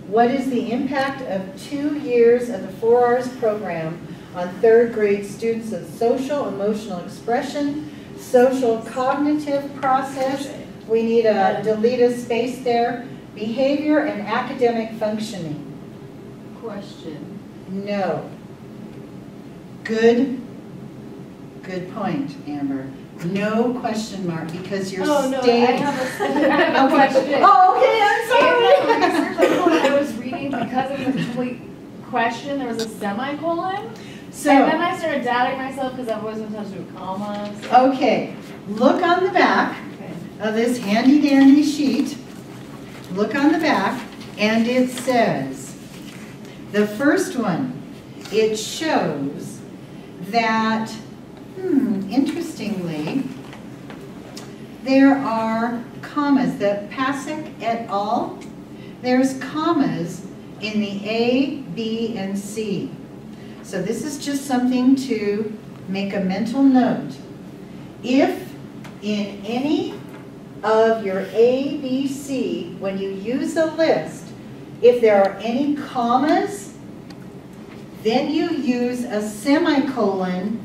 [SPEAKER 1] what is the impact of 2 years of the 4 R's program on 3rd grade students of social emotional expression, social cognitive process, we need a delete a space there, behavior and academic functioning.
[SPEAKER 4] Question.
[SPEAKER 1] No. Good point, Amber. No question mark, because you're
[SPEAKER 4] Oh, no,
[SPEAKER 1] staying.
[SPEAKER 4] I have a question.
[SPEAKER 1] Oh, okay, I'm
[SPEAKER 4] In the
[SPEAKER 1] sorry.
[SPEAKER 4] research article I was reading, because it was a complete question, there was a semicolon.
[SPEAKER 1] So,
[SPEAKER 4] And then I started doubting myself because I've always been touched with commas.
[SPEAKER 1] okay, look on the back
[SPEAKER 4] Okay.
[SPEAKER 1] of this handy dandy sheet. Look on the back, and it says, the first one, it shows that, interestingly, there are commas, the Pasek et al., there's commas in the A, B, and C. So this is just something to make a mental note. If in any of your A, B, C, when you use a list, if there are any commas, then you use a semicolon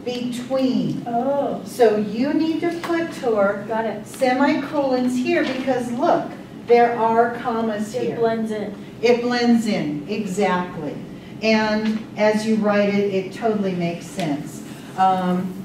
[SPEAKER 1] between.
[SPEAKER 2] Oh,
[SPEAKER 1] So you need to put, Tor,
[SPEAKER 2] got it.
[SPEAKER 1] semicolons here because look, there are commas
[SPEAKER 2] It
[SPEAKER 1] here.
[SPEAKER 2] blends in.
[SPEAKER 1] It blends in, exactly. And as you write it, it totally makes sense,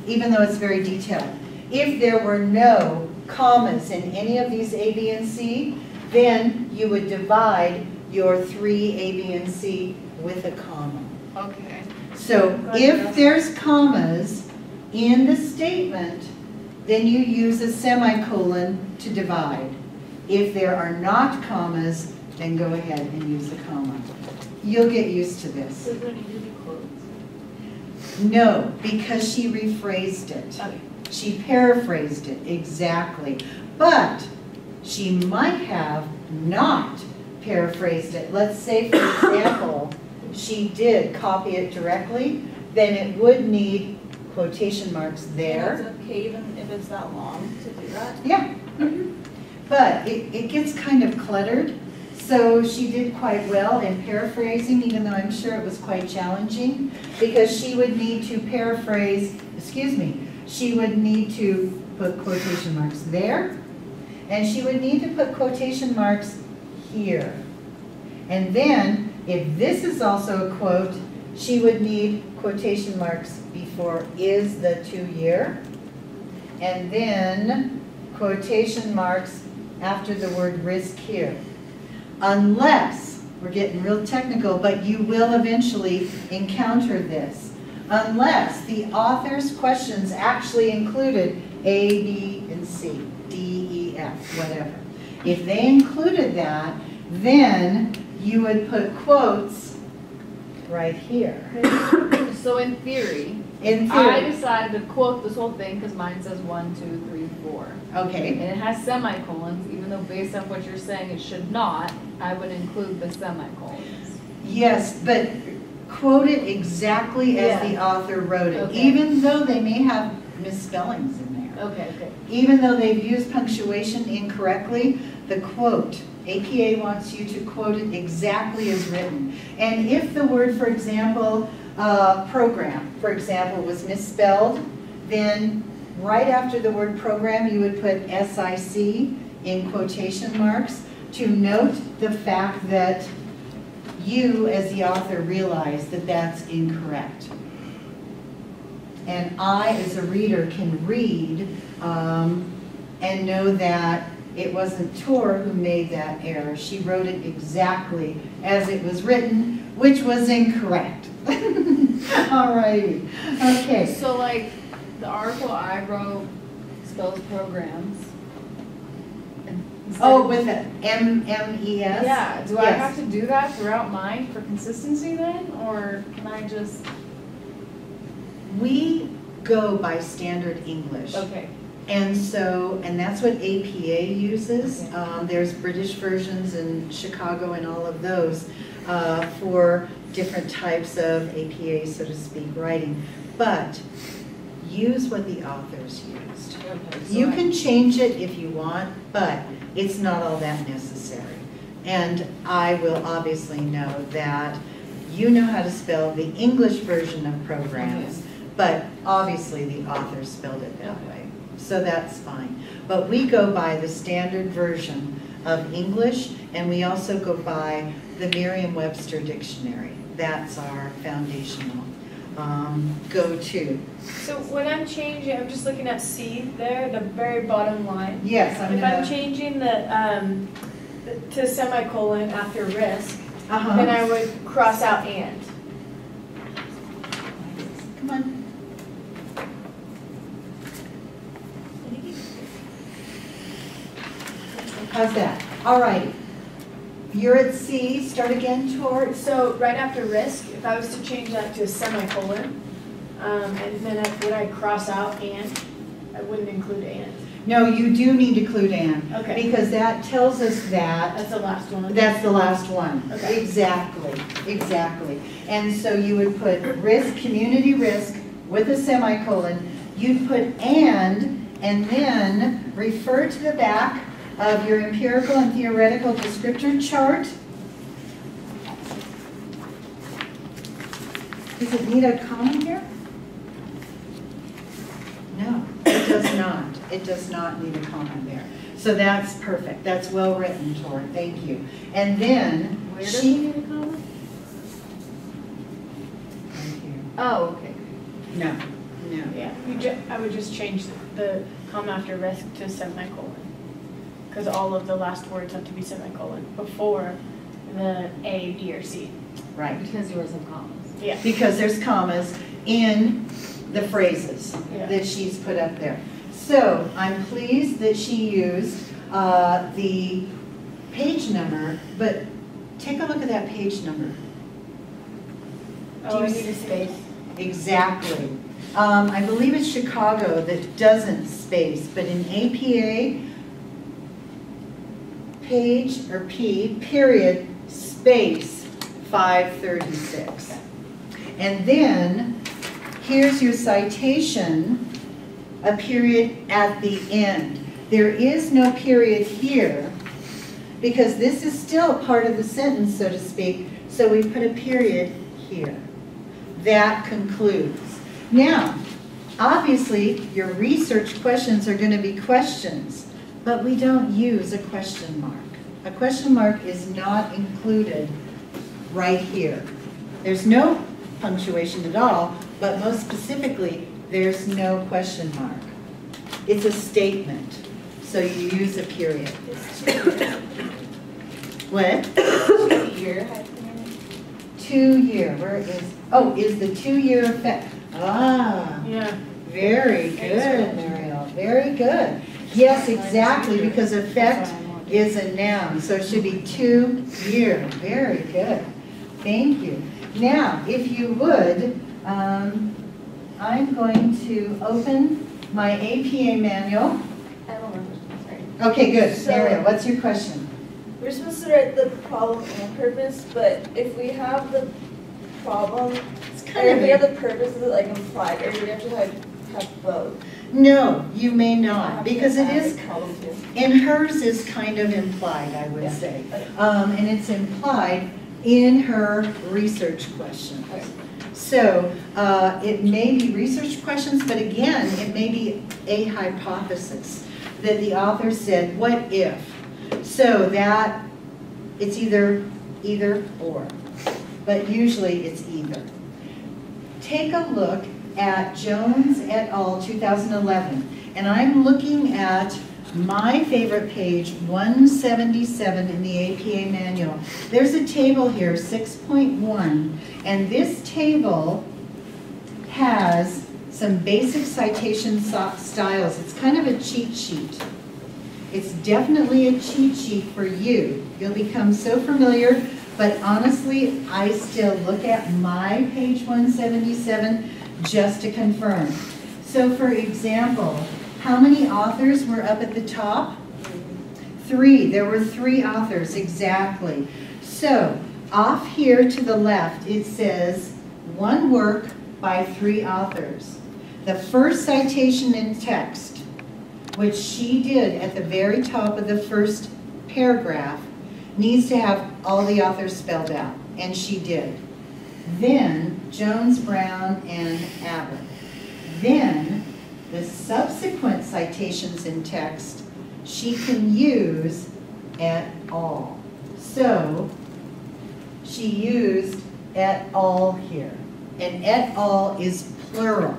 [SPEAKER 1] even though it's very detailed. If there were no commas in any of these A, B, and C, then you would divide your 3 A, B, and C with a comma.
[SPEAKER 4] Okay.
[SPEAKER 1] So if there's commas in the statement, then you use a semicolon to divide. If there are not commas, then go ahead and use a comma. You'll get used to this.
[SPEAKER 2] So when you do the quotes.
[SPEAKER 1] No, because she rephrased it.
[SPEAKER 2] Okay.
[SPEAKER 1] She paraphrased it, exactly. But she might have not paraphrased it. Let's say, for example, she did copy it directly, then it would need quotation marks there.
[SPEAKER 7] It's okay even if it's that long to do that?
[SPEAKER 1] Yeah. But it gets kind of cluttered. So she did quite well in paraphrasing, even though I'm sure it was quite challenging, because she would need to paraphrase, she would need to put quotation marks there, and she would need to put quotation marks here. And then, if this is also a quote, she would need quotation marks before is the to year, and then quotation marks after the word risk here. Unless, we're getting real technical, but you will eventually encounter this, unless the author's questions actually included A, B, and C, D, E, F, whatever. If they included that, then you would put quotes right here.
[SPEAKER 4] So in theory,
[SPEAKER 1] In
[SPEAKER 4] I
[SPEAKER 1] theory.
[SPEAKER 4] decided to quote this whole thing because mine says 1, 2, 3, 4.
[SPEAKER 1] Okay.
[SPEAKER 4] And it has semicolons, even though based on what you're saying it should not, I would include the semicolons.
[SPEAKER 1] Yes, but quote it exactly as the author wrote it,
[SPEAKER 4] Okay.
[SPEAKER 1] even though they may have misspellings in there.
[SPEAKER 4] Okay.
[SPEAKER 1] Even though they've used punctuation incorrectly, the quote, APA wants you to quote it exactly as written. And if the word, for example, program, for example, was misspelled, then right after the word program, you would put SIC in quotation marks to note the fact that you, as the author, realize that that's incorrect. And I, as a reader, can read and know that it wasn't Tor who made that error. She wrote it exactly as it was written, which was incorrect. All righty. Okay.
[SPEAKER 4] So like the article I wrote spells programs.
[SPEAKER 1] Oh, with the M-M-E-S?
[SPEAKER 4] Yeah, do I
[SPEAKER 1] Yes.
[SPEAKER 4] have to do that throughout mine for consistency then, or can I just,
[SPEAKER 1] We go by standard English.
[SPEAKER 4] okay.
[SPEAKER 1] And so, and that's what APA uses.
[SPEAKER 4] Okay.
[SPEAKER 1] There's British versions in Chicago and all of those for different types of APA, so to speak, writing. But use what the authors used.
[SPEAKER 4] Okay, so
[SPEAKER 1] You
[SPEAKER 4] I-
[SPEAKER 1] can change it if you want, but it's not all that necessary. And I will obviously know that you know how to spell the English version of programs, but obviously the author spelled it that
[SPEAKER 4] Okay.
[SPEAKER 1] way. So that's fine. But we go by the standard version of English, and we also go by the Merriam-Webster dictionary. That's our foundational go-to.
[SPEAKER 2] So when I'm changing, I'm just looking at C there, the very bottom line.
[SPEAKER 1] Yes, I'm
[SPEAKER 2] If I'm
[SPEAKER 1] gonna.
[SPEAKER 2] changing to semicolon after risk,
[SPEAKER 1] Uh-huh.
[SPEAKER 2] then I would cross out and.
[SPEAKER 1] Come on. How's that? All righty. You're at C. Start again, Tor.
[SPEAKER 2] So right after risk, if I was to change that to a semicolon, and then would I cross out and? I wouldn't include and.
[SPEAKER 1] No, you do need to include and.
[SPEAKER 2] Okay.
[SPEAKER 1] Because that tells us that
[SPEAKER 2] That's the last one.
[SPEAKER 1] that's the last one.
[SPEAKER 2] Okay.
[SPEAKER 1] Exactly, exactly. And so you would put risk, community risk with a semicolon. You'd put and then refer to the back of your empirical and theoretical descriptor chart. Does it need a comma here? No, it does not. It does not need a comma there. So that's perfect. That's well written, Tor. Thank you. And then
[SPEAKER 4] Where does it need a comma?
[SPEAKER 1] Right here.
[SPEAKER 4] Oh, okay.
[SPEAKER 1] No, no.
[SPEAKER 2] Yeah, I would just change the comma after risk to semicolon. Because all of the last words have to be semicolon before the A, B, or C.
[SPEAKER 1] Right.
[SPEAKER 4] Because yours have commas.
[SPEAKER 2] Yeah.
[SPEAKER 1] Because there's commas in the phrases
[SPEAKER 2] Yeah.
[SPEAKER 1] that she's put up there. So I'm pleased that she used the page number, but take a look at that page number.
[SPEAKER 2] Oh, I
[SPEAKER 1] Do you
[SPEAKER 2] need a space.
[SPEAKER 1] Exactly. I believe it's Chicago that doesn't space, but in APA, page or P, period, space, 536. And then here's your citation, a period at the end. There is no period here because this is still part of the sentence, so to speak, so we put a period here. That concludes. Now, obviously, your research questions are going to be questions, but we don't use a question mark. A question mark is not included right here. There's no punctuation at all, but most specifically, there's no question mark. It's a statement, so you use a period. What?
[SPEAKER 7] 2 year hyphenated.
[SPEAKER 1] 2 year, where is, oh, is the 2 year effect? Ah,
[SPEAKER 2] Yeah.
[SPEAKER 1] very good, Mariel, very good. Yes, exactly, because effect is a noun, so it should be 2 year. Very good. Thank you. Now, if you would, I'm going to open my APA manual.
[SPEAKER 7] I have one question, sorry.
[SPEAKER 1] Okay, good.
[SPEAKER 7] So-
[SPEAKER 1] Mariel, what's your question?
[SPEAKER 7] We're supposed to write the problem and purpose, but if we have the problem,
[SPEAKER 1] It's
[SPEAKER 7] or if we have the purpose, is it like implied, or do we have to have both?
[SPEAKER 1] No, you may not, because it is,
[SPEAKER 7] Problem too.
[SPEAKER 1] in hers is kind of implied, I would
[SPEAKER 7] Yeah.
[SPEAKER 1] say.
[SPEAKER 7] Okay.
[SPEAKER 1] And it's implied in her research questions.
[SPEAKER 7] Okay.
[SPEAKER 1] So it may be research questions, but again, it may be a hypothesis that the author said, what if? So that it's either or, but usually it's either. Take a look at Jones et al. 2011, and I'm looking at my favorite page, 177 in the APA manual. There's a table here, 6.1, and this table has some basic citation styles. It's kind of a cheat sheet. It's definitely a cheat sheet for you. You'll become so familiar, but honestly, I still look at my page 177 just to confirm. So for example, how many authors were up at the top? 3. There were 3 authors, exactly. So off here to the left, it says one work by 3 authors. The first citation in text, which she did at the very top of the first paragraph, needs to have all the authors spelled out, and she did. Then Jones, Brown, and Abbott. Then the subsequent citations in text, she can use et al. So she used et al here, and et al is plural.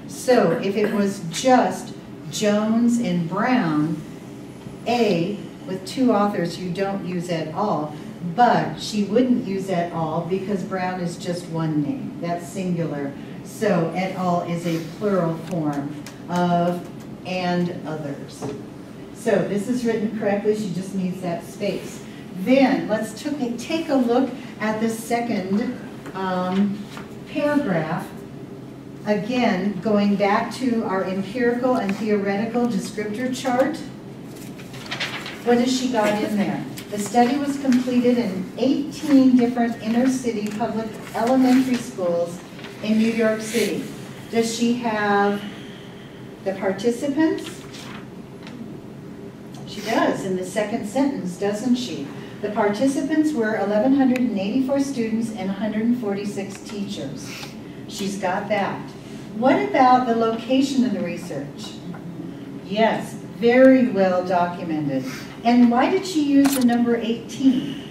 [SPEAKER 1] So if it was just Jones and Brown, A, with 2 authors, you don't use et al, but she wouldn't use et al because Brown is just one name. That's singular. So et al is a plural form of and others. So this is written correctly, she just needs that space. Then let's take a look at the second paragraph. again, going back to our empirical and theoretical descriptor chart, what has she got in there? The study was completed in 18 different inner city public elementary schools in New York City. Does she have the participants? She does in the second sentence, doesn't she? The participants were 1,184 students and 146 teachers. She's got that. What about the location of the research? Yes, very well documented. And why did she use the number 18?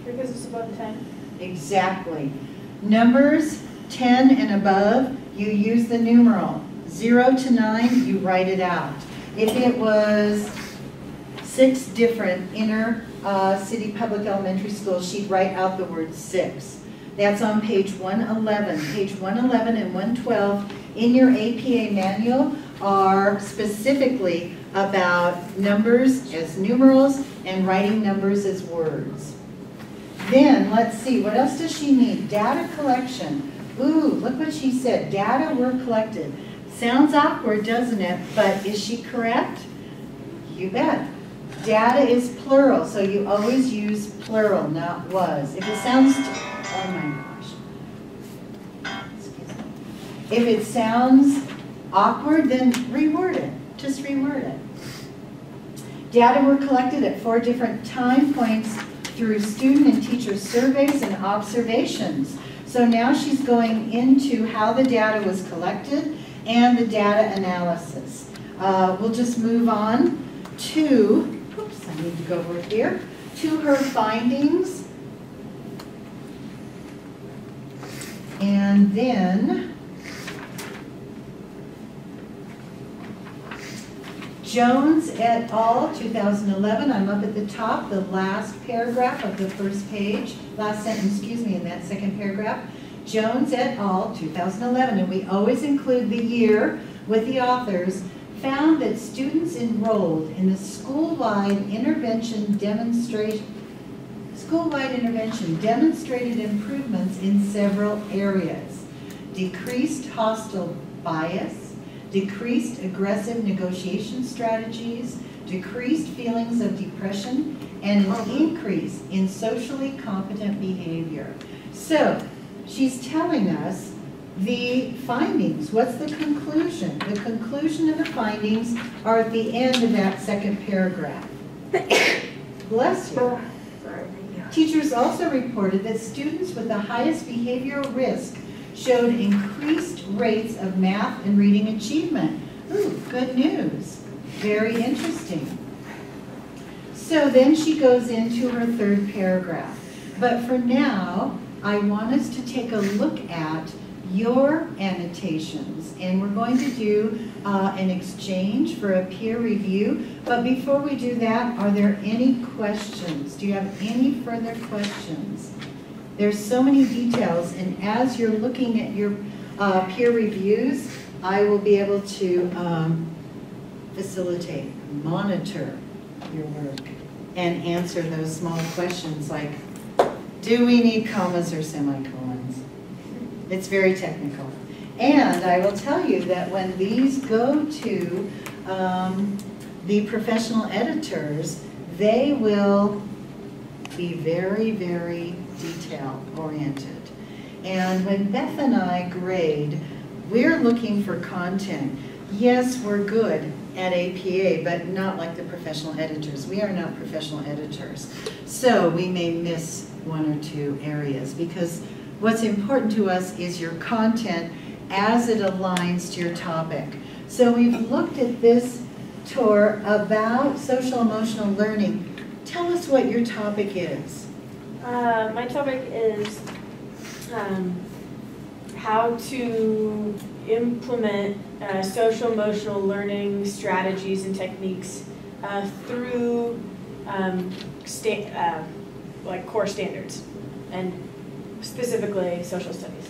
[SPEAKER 2] Because it's above 10.
[SPEAKER 1] Exactly. Numbers 10 and above, you use the numeral. 0 to 9, you write it out. If it was 6 different inner city public elementary schools, she'd write out the word 6. That's on page 111. Page 111 and 112 in your APA manual are specifically about numbers as numerals and writing numbers as words. Then, let's see, what else does she need? Data collection. Ooh, look what she said. Data were collected. Sounds awkward, doesn't it? But is she correct? You bet. Data is plural, so you always use plural, not was. If it sounds, oh my gosh. Excuse me. If it sounds awkward, then reword it. Just reword it. Data were collected at 4 different time points through student and teacher surveys and observations. So now she's going into how the data was collected and the data analysis. We'll just move on to, oops, I need to go over here, to her findings. And then Jones et al., 2011, I'm up at the top, the last paragraph of the first page, last sentence, excuse me, in that second paragraph. Jones et al., 2011, and we always include the year with the authors, found that students enrolled in the school-wide intervention demonstrated improvements in several areas. Decreased hostile bias, decreased aggressive negotiation strategies, decreased feelings of depression, and an increase in socially competent behavior. So, she's telling us the findings. What's the conclusion? The conclusion of the findings are at the end of that second paragraph. Bless you.
[SPEAKER 6] Sorry, thank you.
[SPEAKER 1] Teachers also reported that students with the highest behavioral risk showed increased rates of math and reading achievement. Ooh, good news. Very interesting. So then she goes into her third paragraph. But for now, I want us to take a look at your annotations, and we're going to do an exchange for a peer review. But before we do that, are there any questions? Do you have any further questions? There's so many details, and as you're looking at your peer reviews, I will be able to facilitate, monitor your work, and answer those small questions like, do we need commas or semicolons? It's very technical. And I will tell you that when these go to the professional editors, they will be very, very detail-oriented. And when Beth and I grade, we're looking for content. Yes, we're good at APA, but not like the professional editors. We are not professional editors. So we may miss 1 or 2 areas, because what's important to us is your content as it aligns to your topic. So we've looked at this tour about social emotional learning. Tell us what your topic is.
[SPEAKER 6] My topic is how to implement social emotional learning strategies and techniques through like core standards, and specifically social studies.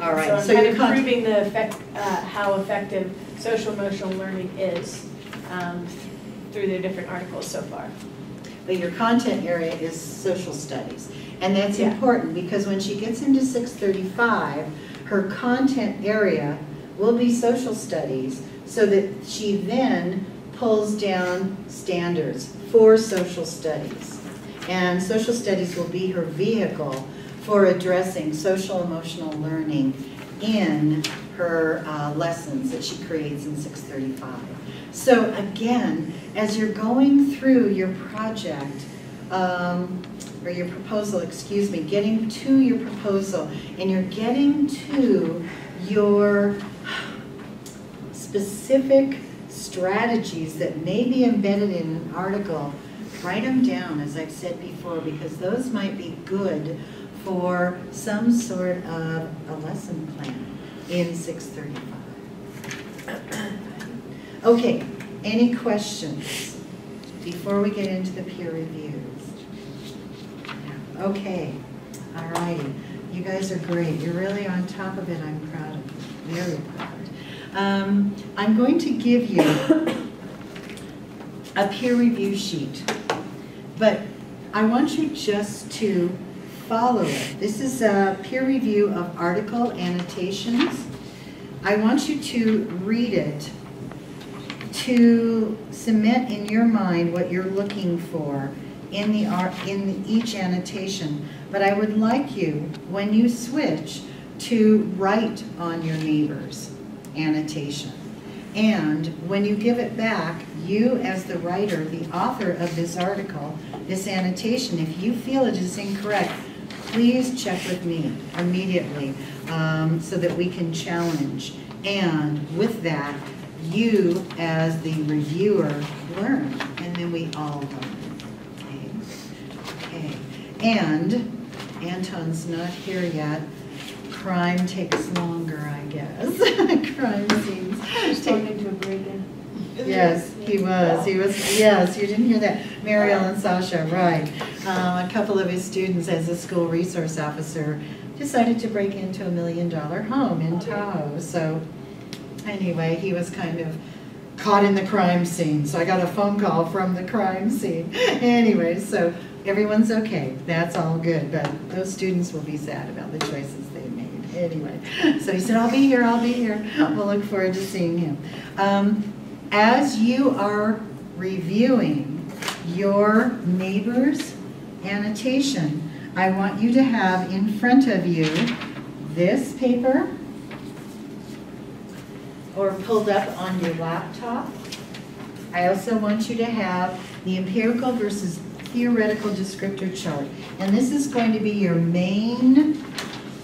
[SPEAKER 1] All right.
[SPEAKER 6] So I'm kind of proving the effect, how effective social emotional learning is through the different articles so far.
[SPEAKER 1] But your content area is social studies. And that's important, because when she gets into 635, her content area will be social studies, so that she then pulls down standards for social studies. And social studies will be her vehicle for addressing social emotional learning in her lessons that she creates in 635. So again, as you're going through your project, or your proposal, excuse me, getting to your proposal, and you're getting to your specific strategies that may be embedded in an article, write them down, as I've said before, because those might be good for some sort of a lesson plan in 635. Okay, any questions before we get into the peer reviews? Okay, all righty. You guys are great. You're really on top of it. I'm proud of you, very proud. I'm going to give you a peer review sheet, but I want you just to follow it. This is a peer review of article annotations. I want you to read it to cement in your mind what you're looking for in each annotation. But I would like you, when you switch, to write on your neighbor's annotation. And when you give it back, you as the writer, the author of this article, this annotation, if you feel it is incorrect, please check with me immediately so that we can challenge. And with that, you as the reviewer learn, and then we all learn. Okay. And Anton's not here yet. Crime takes longer, I guess. Crime scenes.
[SPEAKER 4] Talking to a break-in.
[SPEAKER 1] Yes, he was. Yes, you didn't hear that. Mariel and Sasha, right. A couple of his students, as a school resource officer, decided to break into $1 million home in Tahoe. So anyway, he was kind of caught in the crime scene. So I got a phone call from the crime scene. Anyway, so everyone's okay. That's all good. But those students will be sad about the choices they made. Anyway, so he said, I'll be here, I'll be here. We'll look forward to seeing him. As you are reviewing your neighbor's annotation, I want you to have in front of you this paper, or pulled up on your laptop. I also want you to have the empirical versus theoretical descriptor chart. And this is going to be your main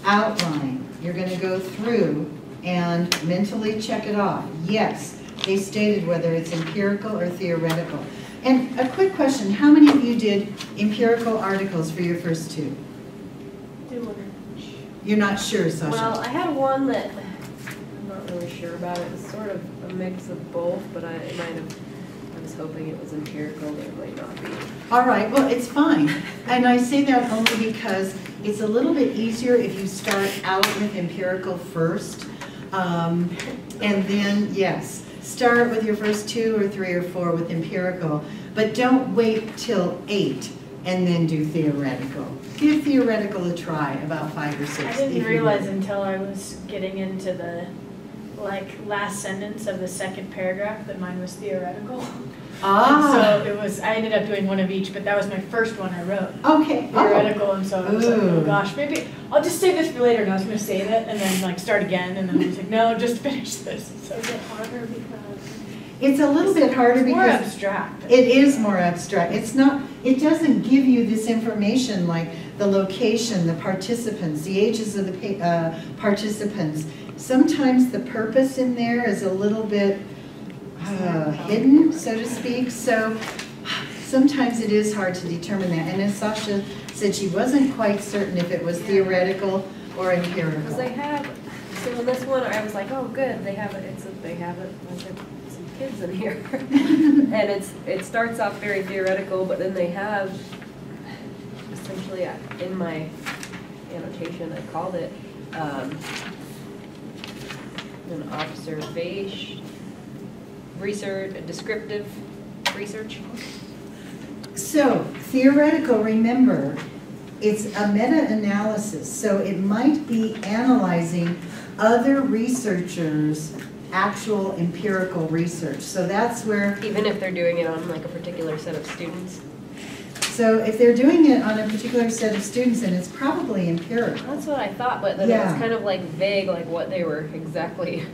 [SPEAKER 1] outline. You're going to go through and mentally check it off. Yes, they stated whether it's empirical or theoretical. And a quick question, how many of you did empirical articles for your first two? You're not sure, Sasha?
[SPEAKER 8] Well, I had one that I'm not really sure about. It was sort of a mix of both, but I was hoping it was empirical, but it might not be.
[SPEAKER 1] All right, well, it's fine. And I say that only because it's a little bit easier if you start out with empirical first. And then, yes, start with your first 2 or 3 or 4 with empirical, but don't wait till 8 and then do theoretical. Give theoretical a try, about 5 or 6.
[SPEAKER 2] I didn't realize until I was getting into the last sentence of the second paragraph that mine was theoretical.
[SPEAKER 1] Ah.
[SPEAKER 2] So it was, I ended up doing one of each, but that was my first one I wrote.
[SPEAKER 1] Okay.
[SPEAKER 2] Theoretical, and so I was like, oh
[SPEAKER 1] Ooh.
[SPEAKER 2] gosh, maybe I'll just save this for later, and I was going to save it, and then start again, and then I was like, no, just finish this. So
[SPEAKER 6] Is it harder because
[SPEAKER 1] It's a little bit harder
[SPEAKER 2] it's more
[SPEAKER 1] because
[SPEAKER 2] abstract.
[SPEAKER 1] it is more abstract. It's not, it doesn't give you this information like the location, the participants, the ages of the participants. Sometimes the purpose in there is a little bit hidden, so to speak. So sometimes it is hard to determine that. And as Sasha said, she wasn't quite certain if it was theoretical or empirical.
[SPEAKER 8] Because they have, so in this one, I was like, oh, good, they have it. They have it. I said, some kids in here, and it starts off very theoretical, but then they have essentially in my annotation, I called it an observation research, a descriptive research.
[SPEAKER 1] So theoretical, remember, it's a meta-analysis, so it might be analyzing other researchers' actual empirical research. So that's where,
[SPEAKER 8] Even if they're doing it on like a particular set of students.
[SPEAKER 1] so if they're doing it on a particular set of students, then it's probably empirical.
[SPEAKER 8] That's what I thought, but then it
[SPEAKER 1] Yeah.
[SPEAKER 8] was kind of like vague, like what they were exactly.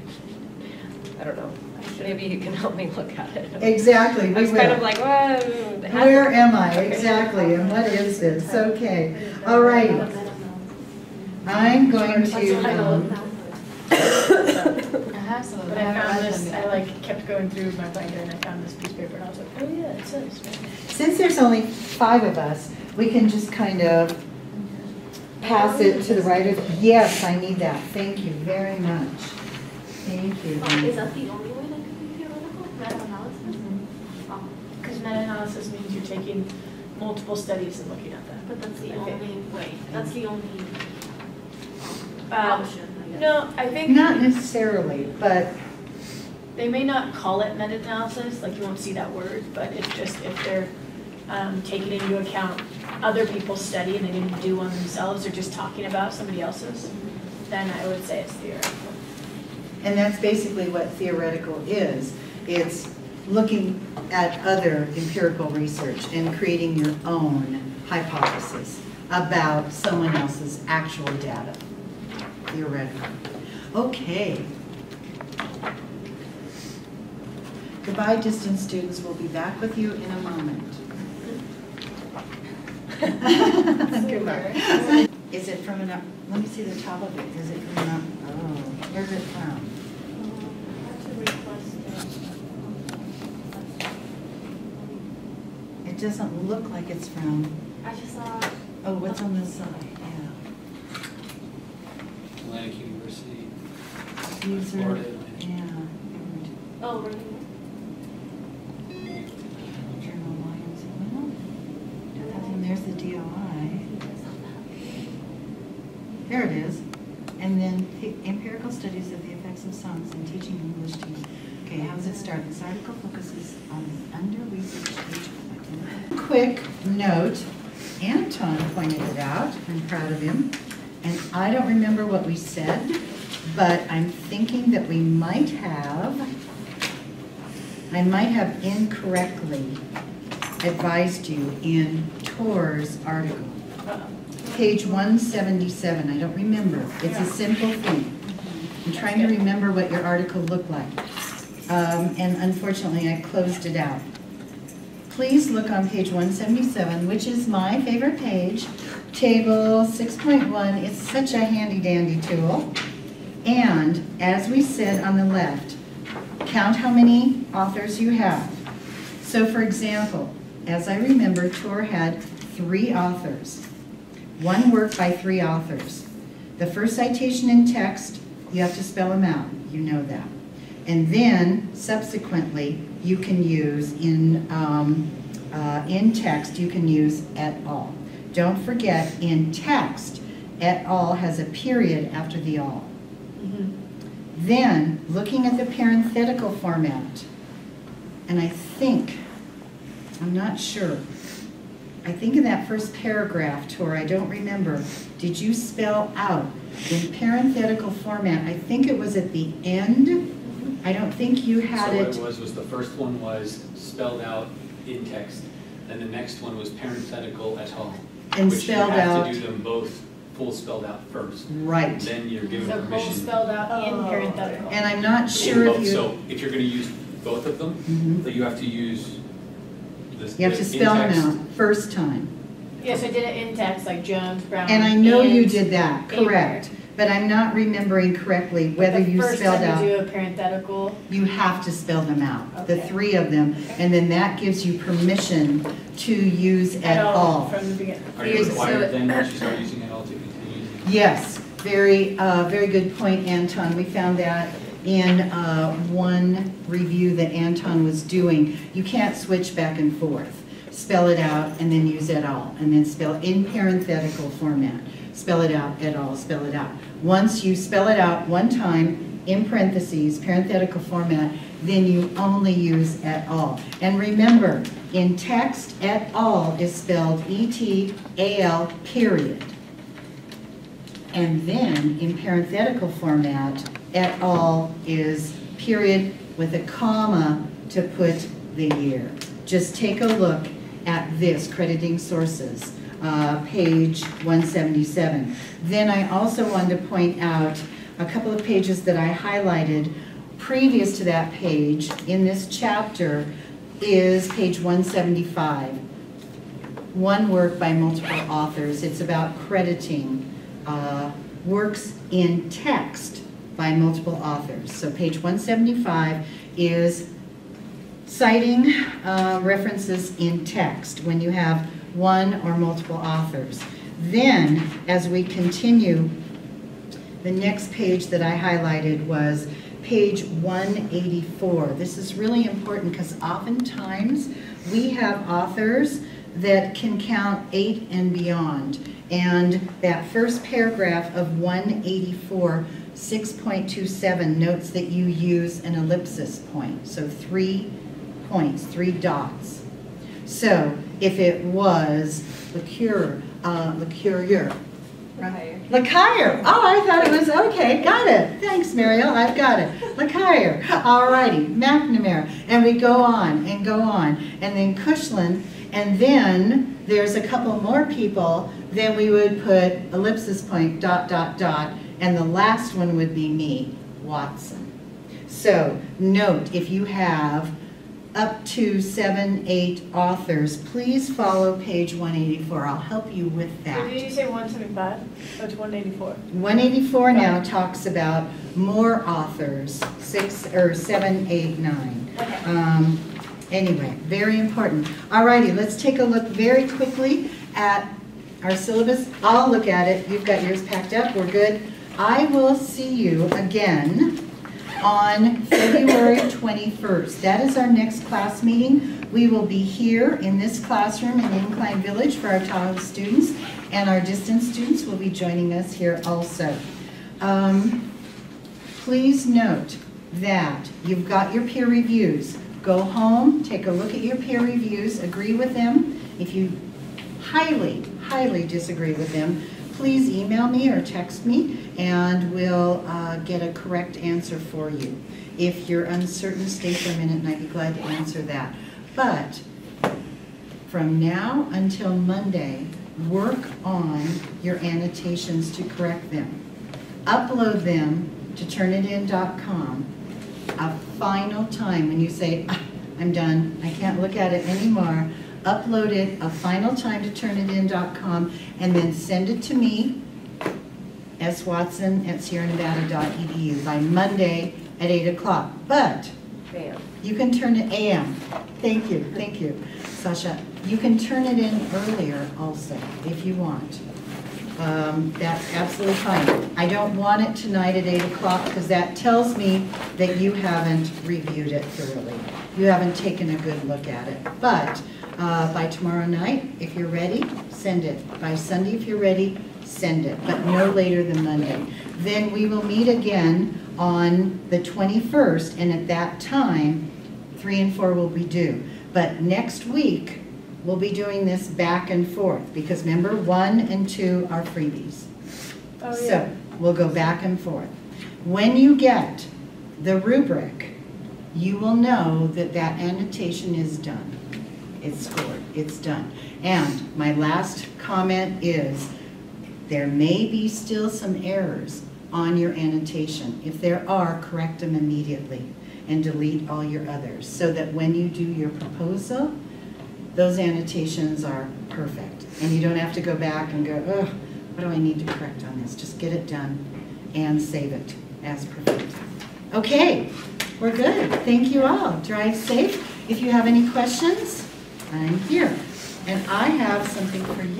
[SPEAKER 8] I don't know. Maybe you can help me look at it.
[SPEAKER 1] Exactly,
[SPEAKER 8] I
[SPEAKER 1] we
[SPEAKER 8] was kind of
[SPEAKER 1] will.
[SPEAKER 8] like, well, it has-
[SPEAKER 1] Where am I? Exactly, and what is this? Okay, all right. I'm going to,
[SPEAKER 4] I have some of
[SPEAKER 2] But
[SPEAKER 4] them.
[SPEAKER 2] I found
[SPEAKER 4] read
[SPEAKER 2] this,
[SPEAKER 4] them
[SPEAKER 2] I
[SPEAKER 4] yet.
[SPEAKER 2] like kept going through my binder and I found this piece of paper and I was like, oh yeah, it says.
[SPEAKER 1] since there's only 5 of us, we can just kind of pass it to the right of, yes, I need that. Thank you very much. Thank you.
[SPEAKER 6] Is that the only way that could be theoretical, meta-analysis? Oh,
[SPEAKER 2] Because meta-analysis means you're taking multiple studies and looking at them.
[SPEAKER 6] but that's the
[SPEAKER 2] Okay.
[SPEAKER 6] only way, that's the only
[SPEAKER 2] Um,
[SPEAKER 6] option, I guess.
[SPEAKER 2] No, I think
[SPEAKER 1] Not necessarily, but
[SPEAKER 2] they may not call it meta-analysis, like you won't see that word, but it's just if they're taking into account other people's study and they didn't do one themselves, or just talking about somebody else's, then I would say it's theoretical.
[SPEAKER 1] and that's basically what theoretical is. It's looking at other empirical research and creating your own hypothesis about someone else's actual data. Theoretical. Okay. Goodbye, distance students. We'll be back with you in a moment. Goodbye. Is it from an, let me see the top of it. Is it from an, oh, where's it from?
[SPEAKER 6] I have to request it.
[SPEAKER 1] It doesn't look like it's from,
[SPEAKER 6] I just saw,
[SPEAKER 1] oh, what's on this side? Yeah.
[SPEAKER 3] Atlantic University,
[SPEAKER 1] User,
[SPEAKER 3] Florida Atlantic.
[SPEAKER 1] yeah.
[SPEAKER 6] oh, right
[SPEAKER 1] Journal Lyons, well, and there's the DOI. There it is. And then the empirical studies of the effects of songs in teaching English to youth. Okay, how does it start? This article focuses on the under-researched age group. Quick note, Anton pointed it out. I'm proud of him. And I don't remember what we said, but I'm thinking that we might have, I might have incorrectly advised you in Tor's article. Page 177, I don't remember. It's a simple thing. I'm trying to remember what your article looked like. And unfortunately, I closed it out. Please look on page 177, which is my favorite page, table 6.1. It's such a handy dandy tool. And as we said on the left, count how many authors you have. So for example, as I remember, Tor had 3 authors. One work by 3 authors. The first citation in text, you have to spell them out. You know that. And then subsequently, you can use in text, you can use et al. Don't forget, in text, et al has a period after the all. Then, looking at the parenthetical format, and I think, I'm not sure, I think in that first paragraph, Tor, I don't remember, did you spell out in parenthetical format, I think it was at the end, I don't think you had
[SPEAKER 9] So
[SPEAKER 1] it.
[SPEAKER 9] what it was the first one was spelled out in text, and the next one was parenthetical et al.
[SPEAKER 1] And
[SPEAKER 9] which
[SPEAKER 1] spelled
[SPEAKER 9] you have
[SPEAKER 1] out.
[SPEAKER 9] to do them both full spelled out first.
[SPEAKER 1] Right.
[SPEAKER 9] Then you're given
[SPEAKER 2] So both
[SPEAKER 9] permission.
[SPEAKER 2] spelled out in parenthetical.
[SPEAKER 1] And I'm not
[SPEAKER 9] in
[SPEAKER 1] sure
[SPEAKER 9] both.
[SPEAKER 1] if you,
[SPEAKER 9] So if you're gonna use both of them,
[SPEAKER 1] Mhm.
[SPEAKER 9] then you have to use this.
[SPEAKER 1] you have to
[SPEAKER 9] in
[SPEAKER 1] spell them
[SPEAKER 9] text.
[SPEAKER 1] out first time.
[SPEAKER 2] Yes, I did it in text, like Jones, Brown.
[SPEAKER 1] And I know you
[SPEAKER 2] and
[SPEAKER 1] did that,
[SPEAKER 2] Avery.
[SPEAKER 1] correct. But I'm not remembering correctly whether you spelled
[SPEAKER 2] The first time you
[SPEAKER 1] out.
[SPEAKER 2] do a parenthetical,
[SPEAKER 1] You have to spell them out, the
[SPEAKER 2] Okay.
[SPEAKER 1] 3 of them, and then that gives you permission to use et al.
[SPEAKER 2] from the beginning.
[SPEAKER 9] Are you
[SPEAKER 8] Yes,
[SPEAKER 9] required
[SPEAKER 8] so-
[SPEAKER 9] then, once you start using it all, to continue using it?
[SPEAKER 1] Yes, very good point, Anton. We found that in one review that Anton was doing. You can't switch back and forth. Spell it out and then use et al. And then spell in parenthetical format. Spell it out, et al., spell it out. Once you spell it out one time, in parentheses, parenthetical format, then you only use et al. And remember, in text, et al. is spelled E-T-A-L, period. And then in parenthetical format, et al. Is period with a comma to put the year. Just take a look at this, crediting sources, page 177. Then I also wanted to point out a couple of pages that I highlighted previous to that page in this chapter is page 175. One work by multiple authors. It's about crediting works in text by multiple authors. So page 175 is citing references in text when you have one or multiple authors. Then, as we continue, the next page that I highlighted was page 184. This is really important because oftentimes we have authors that can count 8 and beyond. And that first paragraph of 184, 6.27 notes that you use an ellipsis point. So 3 points, 3 dots. So if it was LeCure, LeCaire. Oh, I thought it was, okay, got it. Thanks, Mariel, I've got it. LeCaire, all righty, McNamara. And we go on and go on. And then Cushlan, and then there's a couple more people, then we would put ellipsis point, dot, dot, dot, and the last one would be me, Watson. So note, if you have up to 7, 8 authors, please follow page 184. I'll help you with that.
[SPEAKER 2] Did you say 175? Oh, it's 184.
[SPEAKER 1] 184 now talks about more authors, 6 or 7, 8, 9.
[SPEAKER 2] Okay.
[SPEAKER 1] Anyway, very important. Alrighty, let's take a look very quickly at our syllabus. I'll look at it. You've got yours packed up. We're good. I will see you again on February 21st. That is our next class meeting. We will be here in this classroom in Incline Village for our Tahoe students, and our distance students will be joining us here also. Please note that you've got your peer reviews. Go home, take a look at your peer reviews, agree with them. If you highly, highly disagree with them, please email me or text me, and we'll get a correct answer for you. If you're uncertain, stay for a minute and I'd be glad to answer that. But from now until Monday, work on your annotations to correct them. Upload them to turnitin.com. A final time when you say, I'm done, I can't look at it anymore, upload it a final time to turnitin.com and then send it to me, swatson@sierranevada.edu by Monday at 8 o'clock. But you can turn it AM. Thank you, Sasha. You can turn it in earlier also if you want. That's absolutely fine. I don't want it tonight at 8 o'clock because that tells me that you haven't reviewed it thoroughly. You haven't taken a good look at it. But by tomorrow night, if you're ready, send it. By Sunday, if you're ready, send it, but no later than Monday. Then we will meet again on the 21st, and at that time, 3 and 4 will be due. But next week, we'll be doing this back and forth, because remember, 1 and 2 are freebies.
[SPEAKER 2] Oh, yeah.
[SPEAKER 1] So we'll go back and forth. When you get the rubric, you will know that that annotation is done. It's scored, it's done. And my last comment is, there may be still some errors on your annotation. If there are, correct them immediately and delete all your others, so that when you do your proposal, those annotations are perfect. And you don't have to go back and go, oh, what do I need to correct on this? Just get it done and save it as perfect. Okay, we're good. Thank you all. Drive safe. If you have any questions, I'm here. And I have something for you.